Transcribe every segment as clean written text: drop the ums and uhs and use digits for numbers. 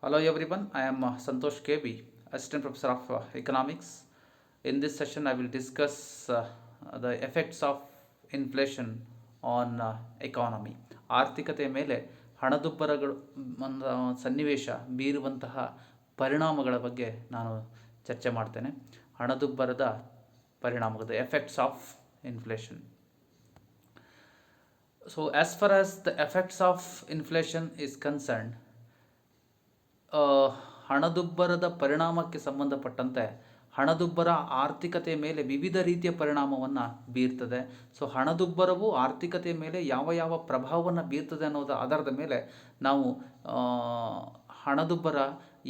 Hello everyone, I am Santosh KB, Assistant Professor of Economics. In this session, I will discuss the effects of inflation on economy. ಆರ್ಥಿಕತೆಯ ಮೇಲೆ ಹಣದುಬ್ಬರಗಳು ಒಂದು ಸನ್ನಿವೇಶ ಬೀರುವಂತಹ ಪರಿಣಾಮಗಳ ಬಗ್ಗೆ ನಾನು ಚರ್ಚೆ ಮಾಡ್ತೇನೆ. ಹಣದುಬ್ಬರದ ಪರಿಣಾಮಗಳು, effects of inflation. So as far as the effects of inflation is concerned, ಹಣದುಬ್ಬರದ ಪರಿಣಾಮಕ್ಕೆ ಸಂಬಂಧಪಟ್ಟಂತೆ ಹಣದುಬ್ಬರ ಆರ್ಥಿಕತೆಯ ಮೇಲೆ ವಿವಿಧ ರೀತಿಯ ಪರಿಣಾಮವನ್ನು ಬೀರ್ತದೆ. ಸೊ ಹಣದುಬ್ಬರವು ಆರ್ಥಿಕತೆಯ ಮೇಲೆ ಯಾವ ಯಾವ ಪ್ರಭಾವವನ್ನು ಬೀರ್ತದೆ ಅನ್ನೋದು ಆಧಾರದ ಮೇಲೆ ನಾವು ಹಣದುಬ್ಬರ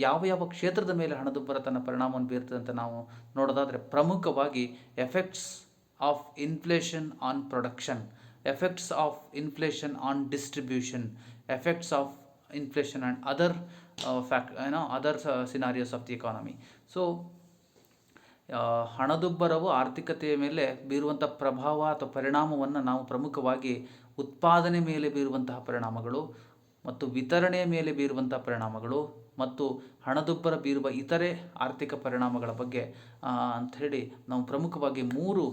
ಯಾವ ಯಾವ ಕ್ಷೇತ್ರದ ಮೇಲೆ ಹಣದುಬ್ಬರ ತನ್ನ ಪರಿಣಾಮವನ್ನು ಬೀರ್ತದೆ ಅಂತ ನಾವು ನೋಡೋದಾದರೆ, ಪ್ರಮುಖವಾಗಿ effects of inflation on production, effects of inflation on distribution, effects of inflation and other other scenarios of the economy. So ಹಣದುಬ್ಬರವು ಆರ್ಥಿಕತೆಯ ಮೇಲೆ ಬೀರುವಂಥ ಪ್ರಭಾವ ಅಥವಾ ಪರಿಣಾಮವನ್ನು ನಾವು ಪ್ರಮುಖವಾಗಿ ಉತ್ಪಾದನೆ ಮೇಲೆ ಬೀರುವಂತಹ ಪರಿಣಾಮಗಳು ಮತ್ತು ವಿತರಣೆಯ ಮೇಲೆ ಬೀರುವಂಥ ಪರಿಣಾಮಗಳು ಮತ್ತು ಹಣದುಬ್ಬರ ಬೀರುವ ಇತರೆ ಆರ್ಥಿಕ ಪರಿಣಾಮಗಳ ಬಗ್ಗೆ ಅಂಥೇಳಿ ನಾವು ಪ್ರಮುಖವಾಗಿ ಮೂರು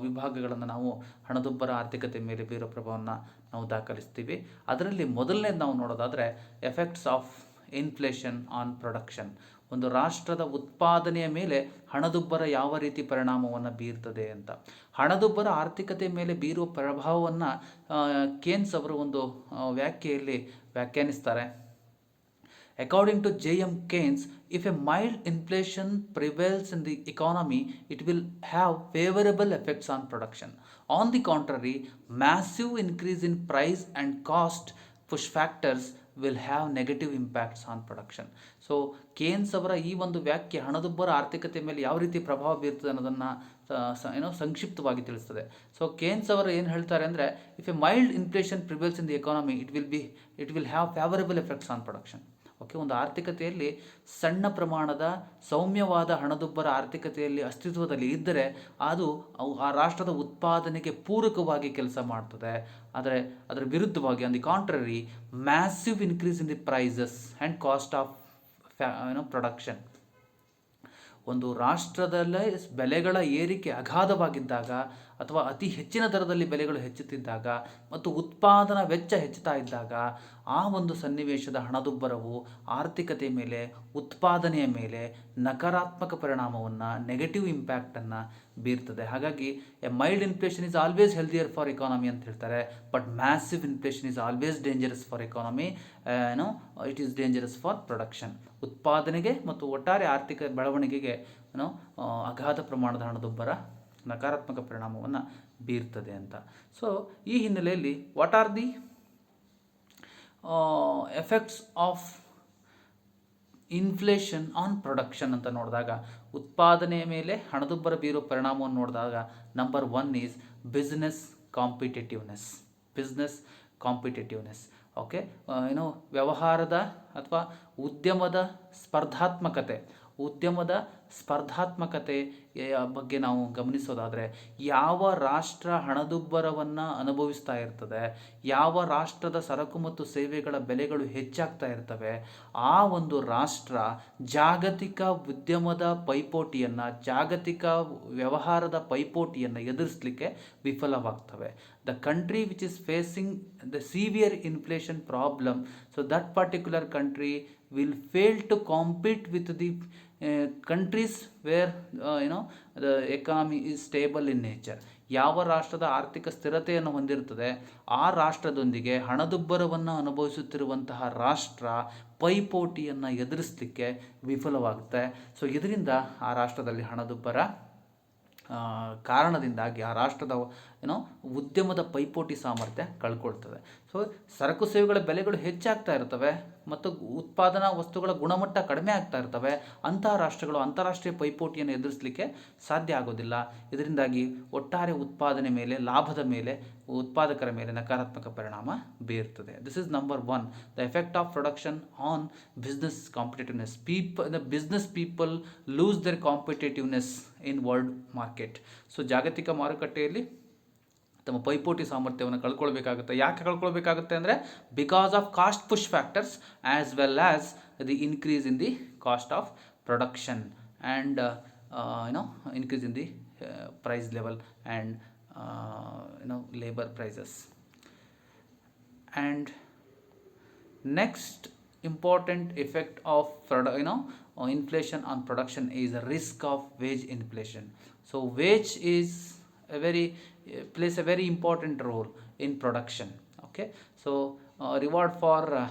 ವಿಭಾಗಗಳನ್ನು ನಾವು ಹಣದುಬ್ಬರ ಆರ್ಥಿಕತೆ ಮೇಲೆ ಬೀರೋ ಪ್ರಭಾವವನ್ನು ನಾವು ದಾಖಲಿಸ್ತೀವಿ. ಅದರಲ್ಲಿ ಮೊದಲನೇದು ನಾವು ನೋಡೋದಾದರೆ effects of inflation on production. ಒಂದು ರಾಷ್ಟ್ರದ ಉತ್ಪಾದನೆಯ ಮೇಲೆ ಹಣದುಬ್ಬರ ಯಾವ ರೀತಿ ಪರಿಣಾಮವನ್ನು ಬೀರ್ತದೆ ಅಂತ. ಹಣದುಬ್ಬರ ಆರ್ಥಿಕತೆ ಮೇಲೆ ಬೀರುವ ಪ್ರಭಾವವನ್ನು ಕೇನ್ಸ್ ಅವರು ಒಂದು ವ್ಯಾಖ್ಯೆಯಲ್ಲಿ ವ್ಯಾಖ್ಯಾನಿಸ್ತಾರೆ. According to J.M. Keynes, if a mild inflation prevails in the economy, it will have favorable effects on production. On the contrary, massive increase in price and cost push factors will have negative impacts on production. So ಕೇನ್ಸ್ ಅವರ ಈ ಒಂದು ವ್ಯಾಖ್ಯೆ ಹಣದುಬ್ಬರ ಆರ್ಥಿಕತೆ ಮೇಲೆ ಯಾವ ರೀತಿ ಪ್ರಭಾವ ಬೀರ್ತದೆ ಅನ್ನೋದನ್ನು ಸಂಕ್ಷಿಪ್ತವಾಗಿ ತಿಳಿಸ್ತದೆ. ಸೊ ಕೇನ್ಸ್ ಅವರು ಏನು ಹೇಳ್ತಾರೆ ಅಂದರೆ, if A mild inflation prevails in the economy, it will have favourable effects on production. Okay, ಒಂದು ಆರ್ಥಿಕತೆಯಲ್ಲಿ ಸಣ್ಣ ಪ್ರಮಾಣದ ಸೌಮ್ಯವಾದ ಹಣದುಬ್ಬರ ಆರ್ಥಿಕತೆಯಲ್ಲಿ ಅಸ್ತಿತ್ವದಲ್ಲಿ ಇದ್ದರೆ ಅದು ಆ ರಾಷ್ಟ್ರದ ಉತ್ಪಾದನೆಗೆ ಪೂರಕವಾಗಿ ಕೆಲಸ ಮಾಡ್ತದೆ. ಆದರೆ ಅದರ ವಿರುದ್ಧವಾಗಿ, on the contrary, massive increase in the prices and cost of production. ಒಂದು ರಾಷ್ಟ್ರದಲ್ಲೇ ಬೆಲೆಗಳ ಏರಿಕೆ ಅಗಾಧವಾಗಿದ್ದಾಗ ಅಥವಾ ಅತಿ ಹೆಚ್ಚಿನ ದರದಲ್ಲಿ ಬೆಲೆಗಳು ಹೆಚ್ಚುತ್ತಿದ್ದಾಗ ಮತ್ತು ಉತ್ಪಾದನಾ ವೆಚ್ಚ ಹೆಚ್ಚುತ್ತಾ ಇದ್ದಾಗ ಆ ಒಂದು ಸನ್ನಿವೇಶದ ಹಣದುಬ್ಬರವು ಆರ್ಥಿಕತೆ ಮೇಲೆ, ಉತ್ಪಾದನೆಯ ಮೇಲೆ ನಕಾರಾತ್ಮಕ ಪರಿಣಾಮವನ್ನು, ನೆಗೆಟಿವ್ ಇಂಪ್ಯಾಕ್ಟನ್ನು ಬೀರ್ತದೆ. ಹಾಗಾಗಿ A mild inflation is always healthier for economy ಅಂತ ಹೇಳ್ತಾರೆ. But massive inflation is always dangerous for economy. It is dangerous for production. ಉತ್ಪಾದನೆಗೆ ಮತ್ತು ಒಟ್ಟಾರೆ ಆರ್ಥಿಕ ಬೆಳವಣಿಗೆಗೆ ಅಗಾಧ ಪ್ರಮಾಣದ ಹಣದುಬ್ಬರ ನಕಾರಾತ್ಮಕ ಪರಿಣಾಮವನ್ನು ಬೀರ್ತದೆ ಅಂತ. ಸೊ ಈ ಹಿನ್ನೆಲೆಯಲ್ಲಿ what are the effects of inflation on production ಅಂತ ನೋಡಿದಾಗ, ಉತ್ಪಾದನೆಯ ಮೇಲೆ ಹಣದುಬ್ಬರ ಬೀರೋ ಪರಿಣಾಮವನ್ನು ನೋಡಿದಾಗ, number 1 is business competitiveness. Okay, ವ್ಯವಹಾರದ ಅಥವಾ ಉದ್ಯಮದ ಸ್ಪರ್ಧಾತ್ಮಕತೆಯ ಬಗ್ಗೆ ನಾವು ಗಮನಿಸೋದಾದರೆ, ಯಾವ ರಾಷ್ಟ್ರ ಹಣದುಬ್ಬರವನ್ನು ಅನುಭವಿಸ್ತಾ ಇರ್ತದೆ, ಯಾವ ರಾಷ್ಟ್ರದ ಸರಕು ಮತ್ತು ಸೇವೆಗಳ ಬೆಲೆಗಳು ಹೆಚ್ಚಾಗ್ತಾ ಇರ್ತವೆ, ಆ ಒಂದು ರಾಷ್ಟ್ರ ಜಾಗತಿಕ ಉದ್ಯಮದ ಪೈಪೋಟಿಯನ್ನು, ಜಾಗತಿಕ ವ್ಯವಹಾರದ ಪೈಪೋಟಿಯನ್ನು ಎದುರಿಸಲಿಕ್ಕೆ ವಿಫಲವಾಗ್ತವೆ. The country which is facing the severe inflation problem, so that particular country will fail to compete with the countries where the economy is stable in nature. ಯಾವ ರಾಷ್ಟ್ರದ ಆರ್ಥಿಕ ಸ್ಥಿರತೆಯನ್ನು ಹೊಂದಿರುತ್ತದೆ ಆ ರಾಷ್ಟ್ರದೊಂದಿಗೆ ಹಣದುಬ್ಬರವನ್ನು ಅನುಭವಿಸುತ್ತಿರುವಂತಹ ರಾಷ್ಟ್ರ ಪೈಪೋಟಿಯನ್ನು ಎದುರಿಸಲಿಕ್ಕೆ ವಿಫಲವಾಗುತ್ತೆ. ಸೊ ಇದರಿಂದ ಆ ರಾಷ್ಟ್ರದಲ್ಲಿ ಹಣದುಬ್ಬರ ಕಾರಣದಿಂದಾಗಿ ಆ ರಾಷ್ಟ್ರದ ಉದ್ಯಮದ ಪೈಪೋಟಿ ಸಾಮರ್ಥ್ಯ ಕಳ್ಕೊಳ್ತದೆ. ಸೊ ಸರಕು ಸೇವೆಗಳ ಬೆಲೆಗಳು ಹೆಚ್ಚಾಗ್ತಾ ಇರ್ತವೆ ಮತ್ತು ಉತ್ಪಾದನಾ ವಸ್ತುಗಳ ಗುಣಮಟ್ಟ ಕಡಿಮೆ ಆಗ್ತಾ ಇರ್ತವೆ. ಅಂತಹ ರಾಷ್ಟ್ರಗಳು ಅಂತಾರಾಷ್ಟ್ರೀಯ ಪೈಪೋಟಿಯನ್ನು ಎದುರಿಸಲಿಕ್ಕೆ ಸಾಧ್ಯ ಆಗೋದಿಲ್ಲ. ಇದರಿಂದಾಗಿ ಒಟ್ಟಾರೆ ಉತ್ಪಾದನೆ ಮೇಲೆ, ಲಾಭದ ಮೇಲೆ, ಉತ್ಪಾದಕರ ಮೇಲೆ ನಕಾರಾತ್ಮಕ ಪರಿಣಾಮ ಬೀರ್ತದೆ. This is number 1, the effect of production on business competitiveness. The business people loose there competitiveness in world market. So ಜಾಗತಿಕ ಮಾರುಕಟ್ಟೆಯಲ್ಲಿ ತಮ್ಮ ಪೈಪೋಟಿ ಸಾಮರ್ಥ್ಯವನ್ನು ಕಳ್ಕೊಳ್ಬೇಕಾಗುತ್ತೆ. ಯಾಕೆ ಕಳ್ಕೊಳ್ಬೇಕಾಗುತ್ತೆ ಅಂದರೆ, because of cost push factors as well as the increase in the cost of production and increase in the price level and labor prices. And next important effect of inflation on production is a risk of wage inflation. So wage is plays a very important role in production. Okay, so reward for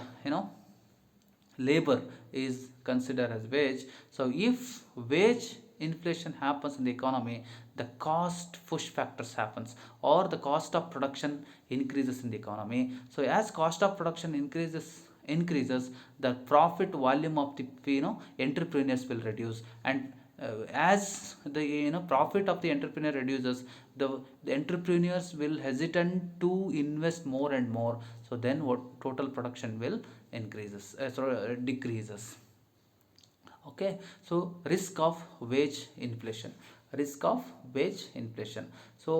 labor is considered as wage. So if wage inflation happens in the economy, the cost push factors happens, or the cost of production increases in the economy. So as cost of production increases, the profit volume of the entrepreneurs will reduce, and as the profit of the entrepreneur reduces, the entrepreneurs will hesitant to invest more and more. So then what total production will decreases. Okay, so risk of wage inflation. So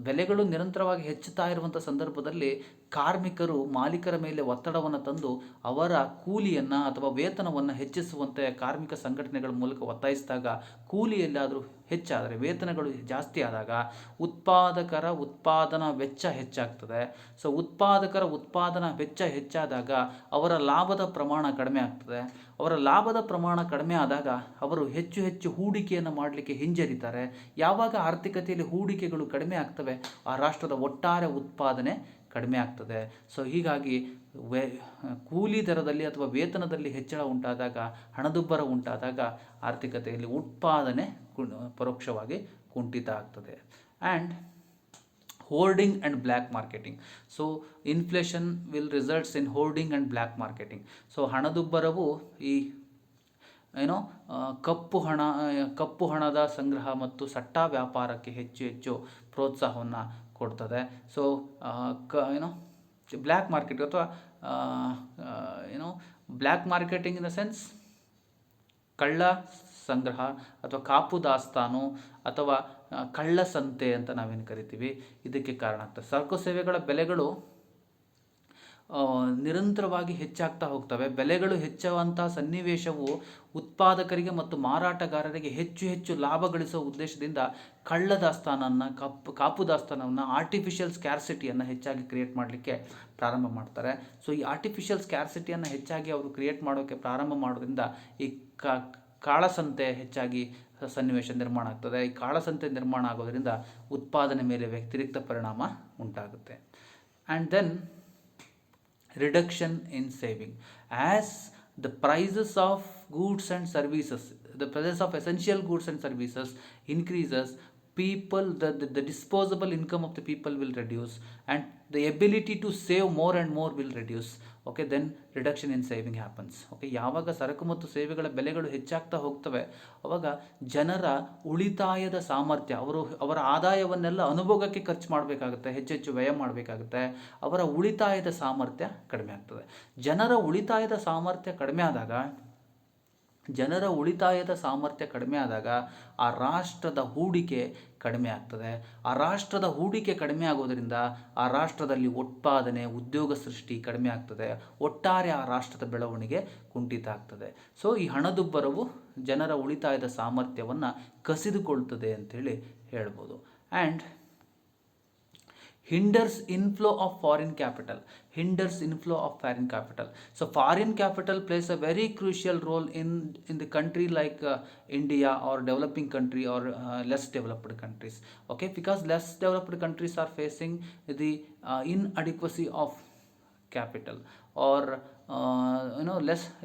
ಬೆಲೆಗಳು ನಿರಂತರವಾಗಿ ಹೆಚ್ಚುತ್ತಾ ಇರುವಂಥ ಸಂದರ್ಭದಲ್ಲಿ ಕಾರ್ಮಿಕರು ಮಾಲೀಕರ ಮೇಲೆ ಒತ್ತಡವನ್ನು ತಂದು ಅವರ ಕೂಲಿಯನ್ನು ಅಥವಾ ವೇತನವನ್ನು ಹೆಚ್ಚಿಸುವಂತೆ ಕಾರ್ಮಿಕ ಸಂಘಟನೆಗಳ ಮೂಲಕ ಒತ್ತಾಯಿಸಿದಾಗ, ಕೂಲಿ ಎಲ್ಲಾದರೂ ಹೆಚ್ಚಾದರೆ, ವೇತನಗಳು ಜಾಸ್ತಿ ಆದಾಗ ಉತ್ಪಾದಕರ ಉತ್ಪಾದನಾ ವೆಚ್ಚ ಹೆಚ್ಚಾಗ್ತದೆ. ಸೊ ಉತ್ಪಾದಕರ ಉತ್ಪಾದನಾ ವೆಚ್ಚ ಹೆಚ್ಚಾದಾಗ ಅವರ ಲಾಭದ ಪ್ರಮಾಣ ಕಡಿಮೆ ಆಗ್ತದೆ. ಅವರ ಲಾಭದ ಪ್ರಮಾಣ ಕಡಿಮೆ ಆದಾಗ ಅವರು ಹೆಚ್ಚು ಹೆಚ್ಚು ಹೂಡಿಕೆಯನ್ನು ಮಾಡಲಿಕ್ಕೆ ಹಿಂಜರಿತಾರೆ. ಯಾವಾಗ ಆರ್ಥಿಕತೆಯಲ್ಲಿ ಹೂಡಿಕೆಗಳು ಕಡಿಮೆ ಆಗ್ತವೆ, ಆ ರಾಷ್ಟ್ರದ ಒಟ್ಟಾರೆ ಉತ್ಪಾದನೆ ಕಡಿಮೆ ಆಗ್ತದೆ. ಸೊ ಹೀಗಾಗಿ ಕೂಲಿ ದರದಲ್ಲಿ ಅಥವಾ ವೇತನದಲ್ಲಿ ಹೆಚ್ಚಳ ಉಂಟಾದಾಗ, ಹಣದುಬ್ಬರ ಉಂಟಾದಾಗ ಆರ್ಥಿಕತೆಯಲ್ಲಿ ಉತ್ಪಾದನೆ ಪರೋಕ್ಷವಾಗಿ ಕುಂಠಿತ ಆಗ್ತದೆ. And hoarding and black marketing. So inflation will results in hoarding and black marketing. So ಹಣದುಬ್ಬರವು ಈ ಕಪ್ಪು ಹಣದ ಸಂಗ್ರಹ ಮತ್ತು ಸಟ್ಟಾ ವ್ಯಾಪಾರಕ್ಕೆ ಹೆಚ್ಚು ಪ್ರೋತ್ಸಾಹವನ್ನು ಕೊಡ್ತದೆ. ಸೊ ಬ್ಲ್ಯಾಕ್ ಮಾರ್ಕೆಟ್ ಅಥವಾ black marketing in the sense ಕಳ್ಳ ಸಂಗ್ರಹ ಅಥವಾ ಕಾಪು ದಾಸ್ತಾನು ಅಥವಾ ಕಳ್ಳ ಸಂತೆ ಅಂತ ನಾವೇನು ಕರಿತೀವಿ, ಇದಕ್ಕೆ ಕಾರಣ ಆಗ್ತದೆ. ಸರಕು ಸೇವೆಗಳ ಬೆಲೆಗಳು ನಿರಂತರವಾಗಿ ಹೆಚ್ಚಾಗ್ತಾ ಹೋಗ್ತವೆ. ಬೆಲೆಗಳು ಹೆಚ್ಚುವಂಥ ಸನ್ನಿವೇಶವು ಉತ್ಪಾದಕರಿಗೆ ಮತ್ತು ಮಾರಾಟಗಾರರಿಗೆ ಹೆಚ್ಚು ಲಾಭ ಗಳಿಸುವ ಉದ್ದೇಶದಿಂದ ಕಳ್ಳ ದಾಸ್ತಾನನ್ನು, ಕಾಪು ದಾಸ್ತಾನವನ್ನು, ಆರ್ಟಿಫಿಷಿಯಲ್ ಸ್ಕ್ಯಾರ್ಸಿಟಿಯನ್ನು ಹೆಚ್ಚಾಗಿ ಕ್ರಿಯೇಟ್ ಮಾಡಲಿಕ್ಕೆ ಪ್ರಾರಂಭ ಮಾಡ್ತಾರೆ. ಸೊ ಈ ಆರ್ಟಿಫಿಷಿಯಲ್ ಸ್ಕ್ಯಾರ್ಸಿಟಿಯನ್ನು ಹೆಚ್ಚಾಗಿ ಅವರು ಕ್ರಿಯೇಟ್ ಮಾಡೋಕ್ಕೆ ಪ್ರಾರಂಭ ಮಾಡೋದ್ರಿಂದ ಈ ಕಾಳಸಂತೆ ಹೆಚ್ಚಾಗಿ ಸನ್ನಿವೇಶ ನಿರ್ಮಾಣ ಆಗ್ತದೆ. ಈ ಕಾಳಸಂತೆ ನಿರ್ಮಾಣ ಆಗೋದ್ರಿಂದ ಉತ್ಪಾದನೆ ಮೇಲೆ ವ್ಯತಿರಿಕ್ತ ಪರಿಣಾಮ ಉಂಟಾಗುತ್ತೆ. And then reduction in saving. As the prices of goods and services, the prices of essential goods and services increases, people, the disposable income of the people will reduce, and the ability to save more and more will reduce. Okay, then reduction in saving happens. Okay, ಯಾವಾಗ ಸರಕು ಮತ್ತು ಸೇವೆಗಳ ಬೆಲೆಗಳು ಹೆಚ್ಚಾಗ್ತಾ ಹೋಗ್ತವೆ, ಅವಾಗ ಜನರ ಉಳಿತಾಯದ ಸಾಮರ್ಥ್ಯ, ಅವರ ಆದಾಯವನ್ನೆಲ್ಲ ಅನುಭೋಗಕ್ಕೆ ಖರ್ಚು ಮಾಡಬೇಕಾಗುತ್ತೆ, ಹೆಚ್ಚು ವ್ಯಯ ಮಾಡಬೇಕಾಗುತ್ತೆ. ಅವರ ಉಳಿತಾಯದ ಸಾಮರ್ಥ್ಯ ಕಡಿಮೆ ಆಗ್ತದೆ. ಜನರ ಉಳಿತಾಯದ ಸಾಮರ್ಥ್ಯ ಕಡಿಮೆ ಆದಾಗ ಆ ರಾಷ್ಟ್ರದ ಹೂಡಿಕೆ ಕಡಿಮೆ ಆಗ್ತದೆ. ಆ ರಾಷ್ಟ್ರದ ಹೂಡಿಕೆ ಕಡಿಮೆ ಆಗೋದರಿಂದ ಆ ರಾಷ್ಟ್ರದಲ್ಲಿ ಉತ್ಪಾದನೆ, ಉದ್ಯೋಗ ಸೃಷ್ಟಿ ಕಡಿಮೆ ಆಗ್ತದೆ. ಒಟ್ಟಾರೆ ಆ ರಾಷ್ಟ್ರದ ಬೆಳವಣಿಗೆ ಕುಂಠಿತ ಆಗ್ತದೆ. ಸೊ ಈ ಹಣದುಬ್ಬರವು ಜನರ ಉಳಿತಾಯದ ಸಾಮರ್ಥ್ಯವನ್ನು ಕಸಿದುಕೊಳ್ತದೆ ಅಂತೇಳಿ ಹೇಳ್ಬೋದು. And hinders inflow of foreign capital. So foreign capital plays a very crucial role in the country like India or developing country or less developed countries. Okay, because less developed countries are facing the inadequacy of capital, or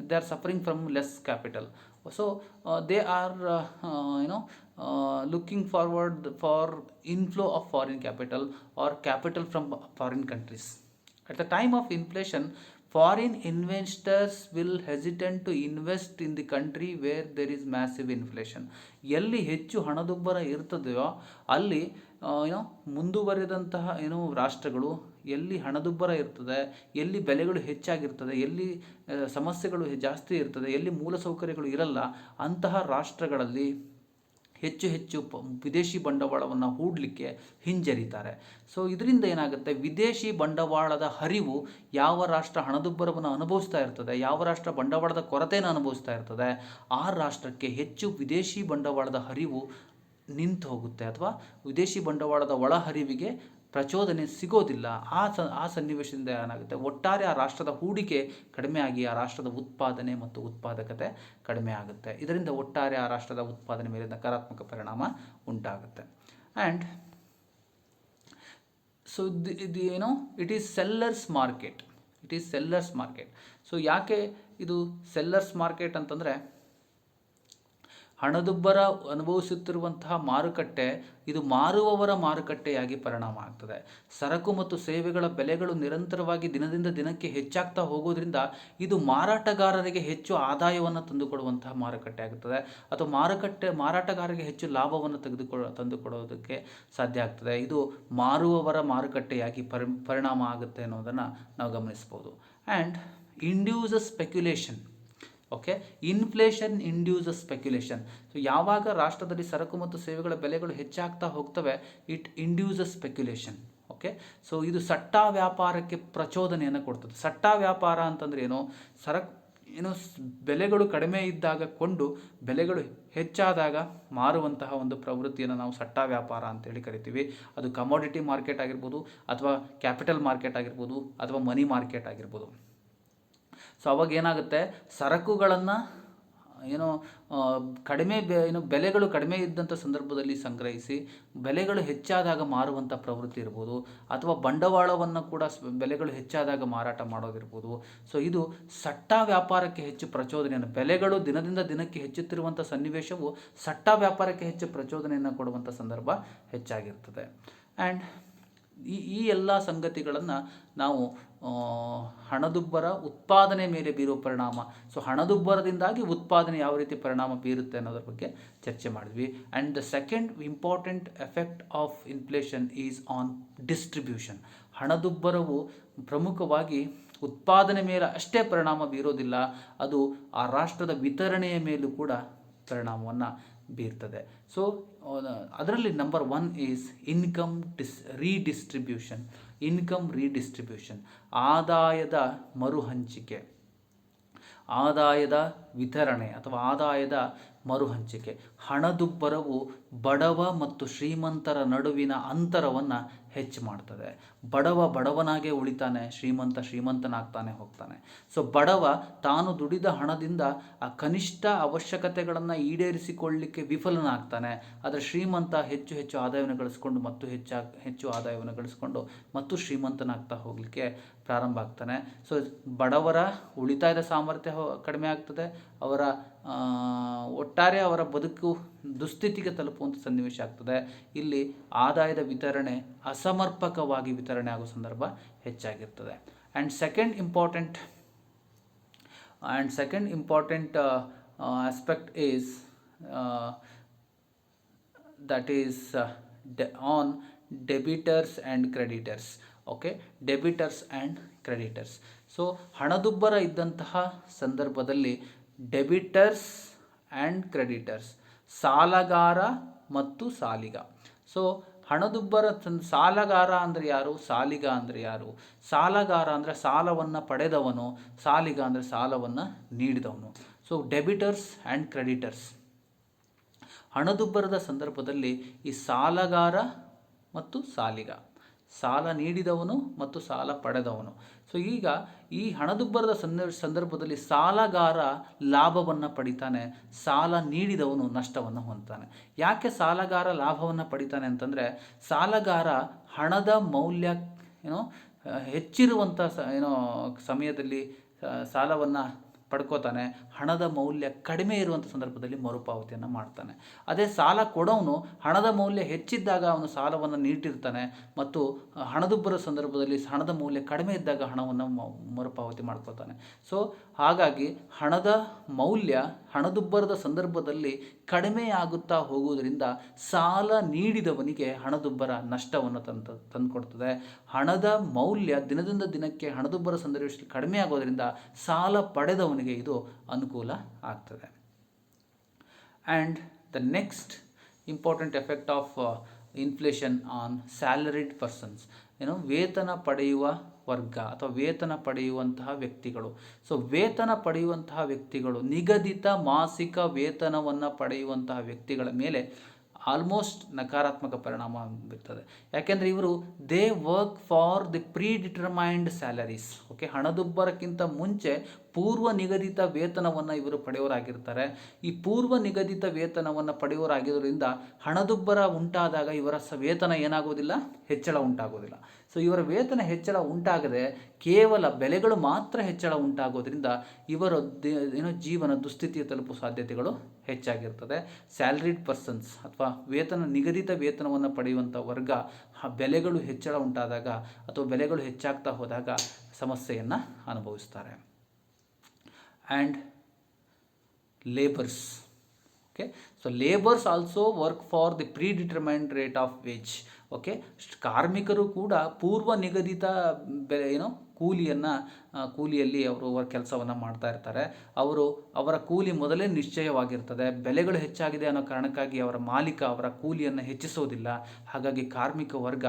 they are suffering from less capital. So they are looking forward for inflow of foreign capital or capital from foreign countries. At the time of inflation, foreign investors will hesitate to invest in the country where there is massive inflation. ಎಲ್ಲಿ ಹೆಚ್ಚು ಹಣದುಬ್ಬರ ಇರ್ತದೆಯೋ ಅಲ್ಲಿ ಮುಂದುವರೆದಂತಹ ರಾಷ್ಟ್ರಗಳು, ಎಲ್ಲಿ ಹಣದುಬ್ಬರ ಇರ್ತದೆ, ಎಲ್ಲಿ ಬೆಲೆಗಳು ಹೆಚ್ಚಾಗಿರ್ತದೆ, ಎಲ್ಲಿ ಸಮಸ್ಯೆಗಳು ಜಾಸ್ತಿ ಇರ್ತದೆ, ಎಲ್ಲಿ ಮೂಲಸೌಕರ್ಯಗಳು ಇರಲ್ಲ, ಅಂತಹ ರಾಷ್ಟ್ರಗಳಲ್ಲಿ ಹೆಚ್ಚು ಹೆಚ್ಚು ವಿದೇಶಿ ಬಂಡವಾಳವನ್ನು ಹೂಡಲಿಕ್ಕೆ ಹಿಂಜರಿತಾರೆ. ಸೊ ಇದರಿಂದ ಏನಾಗುತ್ತೆ, ವಿದೇಶಿ ಬಂಡವಾಳದ ಹರಿವು ಯಾವ ರಾಷ್ಟ್ರ ಹಣದುಬ್ಬರವನ್ನು ಅನುಭವಿಸ್ತಾ ಇರ್ತದೆ, ಯಾವ ರಾಷ್ಟ್ರ ಬಂಡವಾಳದ ಕೊರತೆಯನ್ನು ಅನುಭವಿಸ್ತಾ ಇರ್ತದೆ, ಆ ರಾಷ್ಟ್ರಕ್ಕೆ ಹೆಚ್ಚು ವಿದೇಶಿ ಬಂಡವಾಳದ ಹರಿವು ನಿಂತು ಹೋಗುತ್ತೆ, ಅಥವಾ ವಿದೇಶಿ ಬಂಡವಾಳದ ಒಳಹರಿವಿಗೆ ಪ್ರಚೋದನೆ ಸಿಗೋದಿಲ್ಲ. ಆ ಸನ್ನಿವೇಶದಿಂದ ಏನಾಗುತ್ತೆ, ಒಟ್ಟಾರೆ ಆ ರಾಷ್ಟ್ರದ ಹೂಡಿಕೆ ಕಡಿಮೆ ಆಗಿ ಆ ರಾಷ್ಟ್ರದ ಉತ್ಪಾದನೆ ಮತ್ತು ಉತ್ಪಾದಕತೆ ಕಡಿಮೆ ಆಗುತ್ತೆ. ಇದರಿಂದ ಒಟ್ಟಾರೆ ಆ ರಾಷ್ಟ್ರದ ಉತ್ಪಾದನೆ ಮೇಲೆ ನಕಾರಾತ್ಮಕ ಪರಿಣಾಮ ಉಂಟಾಗುತ್ತೆ. ಆ್ಯಂಡ್ ಸೊ ಇದು ಏನು, it is sellers market. So ಯಾಕೆ ಇದು ಸೆಲ್ಲರ್ಸ್ ಮಾರ್ಕೆಟ್ ಅಂತಂದರೆ, ಹಣದುಬ್ಬರ ಅನುಭವಿಸುತ್ತಿರುವಂತಹ ಮಾರುಕಟ್ಟೆ ಇದು ಮಾರುವವರ ಮಾರುಕಟ್ಟೆಯಾಗಿ ಪರಿಣಾಮ ಆಗ್ತದೆ. ಸರಕು ಮತ್ತು ಸೇವೆಗಳ ಬೆಲೆಗಳು ನಿರಂತರವಾಗಿ ದಿನದಿಂದ ದಿನಕ್ಕೆ ಹೆಚ್ಚಾಗ್ತಾ ಹೋಗೋದ್ರಿಂದ ಇದು ಮಾರಾಟಗಾರರಿಗೆ ಹೆಚ್ಚು ಆದಾಯವನ್ನು ತಂದುಕೊಡುವಂತಹ ಮಾರುಕಟ್ಟೆ ಆಗುತ್ತದೆ, ಅಥವಾ ಮಾರಾಟಗಾರರಿಗೆ ಹೆಚ್ಚು ಲಾಭವನ್ನು ತಂದುಕೊಡೋದಕ್ಕೆ ಸಾಧ್ಯ ಆಗ್ತದೆ. ಇದು ಮಾರುವವರ ಮಾರುಕಟ್ಟೆಯಾಗಿ ಪರಿಣಾಮ ಆಗುತ್ತೆ ಅನ್ನೋದನ್ನು ನಾವು ಗಮನಿಸ್ಬೋದು. And induces speculation. Okay, inflation induces speculation. So ಯಾವಾಗ ರಾಷ್ಟ್ರದಲ್ಲಿ ಸರಕು ಮತ್ತು ಸೇವೆಗಳ ಬೆಲೆಗಳು ಹೆಚ್ಚಾಗ್ತಾ ಹೋಗ್ತವೆ, it induces speculation. Okay, so ಇದು ಸಟ್ಟಾ ವ್ಯಾಪಾರಕ್ಕೆ ಪ್ರಚೋದನೆಯನ್ನು ಕೊಡ್ತದೆ. ಸಟ್ಟಾ ವ್ಯಾಪಾರ ಅಂತಂದ್ರೆ ಏನು, ಬೆಲೆಗಳು ಕಡಿಮೆ ಇದ್ದಾಗ ಕೊಂಡು ಬೆಲೆಗಳು ಹೆಚ್ಚಾದಾಗ ಮಾರುವಂತಹ ಒಂದು ಪ್ರವೃತ್ತಿಯನ್ನು ನಾವು ಸಟ್ಟಾ ವ್ಯಾಪಾರ ಅಂತೇಳಿ ಕರಿತೀವಿ. ಅದು ಕಮೋಡಿಟಿ ಮಾರ್ಕೆಟ್ ಆಗಿರ್ಬೋದು, ಅಥವಾ ಕ್ಯಾಪಿಟಲ್ ಮಾರ್ಕೆಟ್ ಆಗಿರ್ಬೋದು, ಅಥವಾ ಮನಿ ಮಾರ್ಕೆಟ್ ಆಗಿರ್ಬೋದು. ಸೊ ಅವಾಗ ಏನಾಗುತ್ತೆ, ಸರಕುಗಳನ್ನು ಬೆಲೆಗಳು ಕಡಿಮೆ ಇದ್ದಂಥ ಸಂದರ್ಭದಲ್ಲಿ ಸಂಗ್ರಹಿಸಿ ಬೆಲೆಗಳು ಹೆಚ್ಚಾದಾಗ ಮಾರುವಂಥ ಪ್ರವೃತ್ತಿ ಇರ್ಬೋದು, ಅಥವಾ ಬಂಡವಾಳವನ್ನು ಕೂಡ ಬೆಲೆಗಳು ಹೆಚ್ಚಾದಾಗ ಮಾರಾಟ ಮಾಡೋದಿರ್ಬೋದು. ಸೊ ಇದು ಸಟ್ಟಾ ವ್ಯಾಪಾರಕ್ಕೆ ಹೆಚ್ಚು ಪ್ರಚೋದನೆಯನ್ನು, ಬೆಲೆಗಳು ದಿನದಿಂದ ದಿನಕ್ಕೆ ಹೆಚ್ಚುತ್ತಿರುವಂಥ ಸನ್ನಿವೇಶವು ಸಟ್ಟಾ ವ್ಯಾಪಾರಕ್ಕೆ ಹೆಚ್ಚು ಪ್ರಚೋದನೆಯನ್ನು ಕೊಡುವಂಥ ಸಂದರ್ಭ ಹೆಚ್ಚಾಗಿರ್ತದೆ. ಆ್ಯಂಡ್ ಈ ಎಲ್ಲ ಸಂಗತಿಗಳನ್ನು ನಾವು ಹಣದುಬ್ಬರ ಉತ್ಪಾದನೆ ಮೇಲೆ ಬೀರುವ ಪರಿಣಾಮ, ಸೊ ಹಣದುಬ್ಬರದಿಂದಾಗಿ ಉತ್ಪಾದನೆ ಯಾವ ರೀತಿ ಪರಿಣಾಮ ಬೀರುತ್ತೆ ಅನ್ನೋದ್ರ ಬಗ್ಗೆ ಚರ್ಚೆ ಮಾಡಿದ್ವಿ. And the second important effect of inflation is on distribution. ಹಣದುಬ್ಬರವು ಪ್ರಮುಖವಾಗಿ ಉತ್ಪಾದನೆ ಮೇಲೆ ಅಷ್ಟೇ ಪರಿಣಾಮ ಬೀರೋದಿಲ್ಲ, ಅದು ಆ ರಾಷ್ಟ್ರದ ವಿತರಣೆಯ ಮೇಲೂ ಕೂಡ ಪರಿಣಾಮವನ್ನು ಬೀರ್ತದೆ. ಸೊ ಅದರಲ್ಲಿ ನಂಬರ್ 1 ಈಸ್ ಇನ್ಕಮ್ ರೀಡಿಸ್ಟ್ರಿಬ್ಯೂಷನ್, ಆದಾಯದ ಮರುಹಂಚಿಕೆ, ಆದಾಯದ ವಿತರಣೆ ಅಥವಾ ಆದಾಯದ ಮರುಹಂಚಿಕೆ. ಹಣದುಬ್ಬರವು ಬಡವ ಮತ್ತು ಶ್ರೀಮಂತರ ನಡುವಿನ ಅಂತರವನ್ನು ಹೆಚ್ಚು ಮಾಡ್ತದೆ. ಬಡವ ಬಡವನಾಗೇ ಉಳಿತಾನೆ, ಶ್ರೀಮಂತನಾಗ್ತಾನೆ ಹೋಗ್ತಾನೆ. ಸೊ ಬಡವ ತಾನು ದುಡಿದ ಹಣದಿಂದ ಆ ಕನಿಷ್ಠ ಅವಶ್ಯಕತೆಗಳನ್ನು ಈಡೇರಿಸಿಕೊಳ್ಳಲಿಕ್ಕೆ ವಿಫಲನಾಗ್ತಾನೆ, ಆದರೆ ಶ್ರೀಮಂತ ಹೆಚ್ಚು ಆದಾಯವನ್ನು ಗಳಿಸ್ಕೊಂಡು ಹೆಚ್ಚು ಆದಾಯವನ್ನು ಗಳಿಸ್ಕೊಂಡು ಮತ್ತು ಶ್ರೀಮಂತನಾಗ್ತಾ ಹೋಗಲಿಕ್ಕೆ ಪ್ರಾರಂಭ ಆಗ್ತಾನೆ. ಸೊ ಬಡವರ ಉಳಿತಾಯದ ಸಾಮರ್ಥ್ಯ ಕಡಿಮೆ ಆಗ್ತದೆ, ಒಟ್ಟಾರೆ ಅವರ ಬದುಕು ದುಸ್ಥಿತಿಗೆ ತಲುಪುವಂಥ ಸನ್ನಿವೇಶ ಆಗ್ತದೆ. ಇಲ್ಲಿ ಆದಾಯದ ವಿತರಣೆ ಅಸಮರ್ಪಕವಾಗಿ ವಿತರಣೆ ಆಗೋ ಸಂದರ್ಭ ಹೆಚ್ಚಾಗಿರ್ತದೆ. And second important aspect is that is on debtors and creditors. Okay, debtors and creditors. So ಹಣದುಬ್ಬರ ಇದ್ದಂತಹ ಸಂದರ್ಭದಲ್ಲಿ ಡೆಬಿಟರ್ಸ್ ಆ್ಯಂಡ್ ಕ್ರೆಡಿಟರ್ಸ್, ಸಾಲಗಾರ ಮತ್ತು ಸಾಲಿಗ. ಸೊ ಹಣದುಬ್ಬರ ಸಾಲಗಾರ ಅಂದರೆ ಯಾರು, ಸಾಲಿಗ ಅಂದರೆ ಯಾರು? ಸಾಲಗಾರ ಅಂದರೆ ಸಾಲವನ್ನು ಪಡೆದವನು, ಸಾಲಿಗ ಅಂದರೆ ಸಾಲವನ್ನು ನೀಡಿದವನು. So debtors and creditors. ಹಣದುಬ್ಬರದ ಸಂದರ್ಭದಲ್ಲಿ ಈ ಸಾಲಗಾರ ಮತ್ತು ಸಾಲಿಗ, ಸಾಲ ನೀಡಿದವನು ಮತ್ತು ಸಾಲ ಪಡೆದವನು. ಸೊ ಈಗ ಈ ಹಣದುಬ್ಬರದ ಸಂದರ್ಭದಲ್ಲಿ ಸಾಲಗಾರ ಲಾಭವನ್ನು ಪಡಿತಾನೆ, ಸಾಲ ನೀಡಿದವನು ನಷ್ಟವನ್ನು ಹೊಂದ್ತಾನೆ. ಯಾಕೆ ಸಾಲಗಾರ ಲಾಭವನ್ನು ಪಡಿತಾನೆ ಅಂತಂದರೆ, ಸಾಲಗಾರ ಹಣದ ಮೌಲ್ಯ ಹೆಚ್ಚಿರುವಂಥ ಸಮಯದಲ್ಲಿ ಸಾಲವನ್ನು ಪಡ್ಕೋತಾನೆ, ಹಣದ ಮೌಲ್ಯ ಕಡಿಮೆ ಇರುವಂಥ ಸಂದರ್ಭದಲ್ಲಿ ಮರುಪಾವತಿಯನ್ನು ಮಾಡ್ತಾನೆ. ಅದೇ ಸಾಲ ಕೊಡೋನು ಹಣದ ಮೌಲ್ಯ ಹೆಚ್ಚಿದ್ದಾಗ ಅವನು ಸಾಲವನ್ನು ನೀಡಿರ್ತಾನೆ, ಮತ್ತು ಹಣದುಬ್ಬರ ಸಂದರ್ಭದಲ್ಲಿ ಹಣದ ಮೌಲ್ಯ ಕಡಿಮೆ ಇದ್ದಾಗ ಹಣವನ್ನು ಮರುಪಾವತಿ ಮಾಡ್ಕೋತಾನೆ. ಸೊ ಹಾಗಾಗಿ ಹಣದ ಮೌಲ್ಯ ಹಣದುಬ್ಬರದ ಸಂದರ್ಭದಲ್ಲಿ ಕಡಿಮೆಯಾಗುತ್ತಾ ಹೋಗುವುದರಿಂದ ಸಾಲ ನೀಡಿದವನಿಗೆ ಹಣದುಬ್ಬರ ನಷ್ಟವನ್ನು ತಂದುಕೊಡ್ತದೆ. ಹಣದ ಮೌಲ್ಯ ದಿನದಿಂದ ದಿನಕ್ಕೆ ಹಣದುಬ್ಬರ ಸಂದರ್ಭದಲ್ಲಿ ಕಡಿಮೆ ಆಗೋದರಿಂದ ಸಾಲ ಪಡೆದವನಿಗೆ ಇದು ಅನುಕೂಲ ಆಗ್ತದೆ. And the next important effect of inflation on salaried persons. ವೇತನ ಪಡೆಯುವ ವರ್ಗ ಅಥವಾ ವೇತನ ಪಡೆಯುವಂತಹ ವ್ಯಕ್ತಿಗಳು. ಸೊ ವೇತನ ಪಡೆಯುವಂತಹ ವ್ಯಕ್ತಿಗಳು, ನಿಗದಿತ ಮಾಸಿಕ ವೇತನವನ್ನು ಪಡೆಯುವಂತಹ ವ್ಯಕ್ತಿಗಳ ಮೇಲೆ ಆಲ್ಮೋಸ್ಟ್ ನಕಾರಾತ್ಮಕ ಪರಿಣಾಮ ಬೀರ್ತದೆ. ಯಾಕೆಂದರೆ ಇವರು they work for the predetermined salaries. Okay, ಹಣದುಬ್ಬರಕ್ಕಿಂತ ಮುಂಚೆ ಪೂರ್ವ ನಿಗದಿತ ವೇತನವನ್ನು ಇವರು ಪಡೆಯೋರಾಗಿರ್ತಾರೆ. ಈ ಪೂರ್ವ ನಿಗದಿತ ವೇತನವನ್ನು ಪಡೆಯೋರಾಗಿರೋದ್ರಿಂದ ಹಣದುಬ್ಬರ ಉಂಟಾದಾಗ ಇವರ ವೇತನ ಏನಾಗೋದಿಲ್ಲ, ಹೆಚ್ಚಳ ಉಂಟಾಗೋದಿಲ್ಲ. ಸೊ ಇವರ ವೇತನ ಹೆಚ್ಚಳ ಉಂಟಾಗದೆ ಕೇವಲ ಬೆಲೆಗಳು ಮಾತ್ರ ಹೆಚ್ಚಳ ಉಂಟಾಗೋದ್ರಿಂದ ಇವರ ಜೀವನ ದುಸ್ಥಿತಿಯ ತಲುಪುವ ಸಾಧ್ಯತೆಗಳು ಹೆಚ್ಚಾಗಿರ್ತದೆ. ಸ್ಯಾಲರಿಡ್ ಪರ್ಸನ್ಸ್ ಅಥವಾ ನಿಗದಿತ ವೇತನವನ್ನು ಪಡೆಯುವಂಥ ವರ್ಗ ಬೆಲೆಗಳು ಹೆಚ್ಚಳ ಉಂಟಾದಾಗ ಅಥವಾ ಬೆಲೆಗಳು ಹೆಚ್ಚಾಗ್ತಾ ಹೋದಾಗ ಸಮಸ್ಯೆಯನ್ನು ಅನುಭವಿಸ್ತಾರೆ. And labours. Okay, so labours also work for the predetermined rate of wage. Okay, ಕಾರ್ಮಿಕರು ಕೂಡ ಪೂರ್ವ ನಿಗದಿತ ಕೂಲಿಯಲ್ಲಿ ಅವರು ಕೆಲಸವನ್ನು ಮಾಡ್ತಾ ಇರ್ತಾರೆ. ಅವರ ಕೂಲಿ ಮೊದಲೇ ನಿಶ್ಚಯವಾಗಿರ್ತದೆ. ಬೆಲೆಗಳು ಹೆಚ್ಚಾಗಿದೆ ಅನ್ನೋ ಕಾರಣಕ್ಕಾಗಿ ಅವರ ಮಾಲೀಕ ಅವರ ಕೂಲಿಯನ್ನು ಹೆಚ್ಚಿಸೋದಿಲ್ಲ. ಹಾಗಾಗಿ ಕಾರ್ಮಿಕ ವರ್ಗ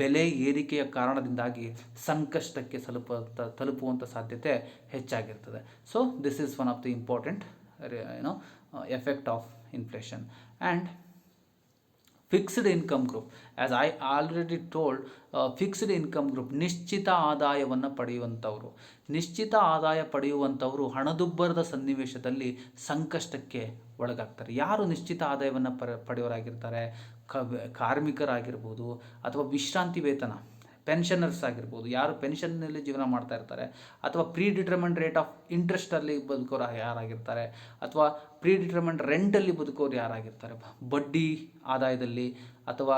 ಬೆಲೆ ಏರಿಕೆಯ ಕಾರಣದಿಂದಾಗಿ ಸಂಕಷ್ಟಕ್ಕೆ ತಲುಪುವಂಥ ಸಾಧ್ಯತೆ ಹೆಚ್ಚಾಗಿರ್ತದೆ. So this is one of the important effect of inflation. And fixed income group, as I already told, fixed income group ನಿಶ್ಚಿತ ಆದಾಯವನ್ನು ಪಡೆಯುವಂಥವರು. ನಿಶ್ಚಿತ ಆದಾಯ ಪಡೆಯುವಂಥವರು ಹಣದುಬ್ಬರದ ಸನ್ನಿವೇಶದಲ್ಲಿ ಸಂಕಷ್ಟಕ್ಕೆ ಒಳಗಾಗ್ತಾರೆ. ಯಾರು ನಿಶ್ಚಿತ ಆದಾಯವನ್ನು ಪಡೆಯೋರಾಗಿರ್ತಾರೆ? ಕಾರ್ಮಿಕರಾಗಿರ್ಬೋದು ಅಥವಾ ವಿಶ್ರಾಂತಿ ವೇತನ ಪೆನ್ಷನರ್ಸ್ ಆಗಿರ್ಬೋದು, ಯಾರು ಪೆನ್ಷನ್ನಲ್ಲಿ ಜೀವನ ಮಾಡ್ತಾ ಇರ್ತಾರೆ, ಅಥವಾ ಪ್ರೀ ಡಿಟರ್ಮೈನ್ಡ್ ರೇಟ್ ಆಫ್ ಇಂಟ್ರೆಸ್ಟಲ್ಲಿ ಬದುಕೋರು ಯಾರಾಗಿರ್ತಾರೆ, ಅಥವಾ ಪ್ರೀ ಡಿಟರ್ಮೈನ್ಡ್ ರೆಂಟಲ್ಲಿ ಬದುಕೋರು ಯಾರಾಗಿರ್ತಾರೆ, ಬಡ್ಡಿ ಆದಾಯದಲ್ಲಿ ಅಥವಾ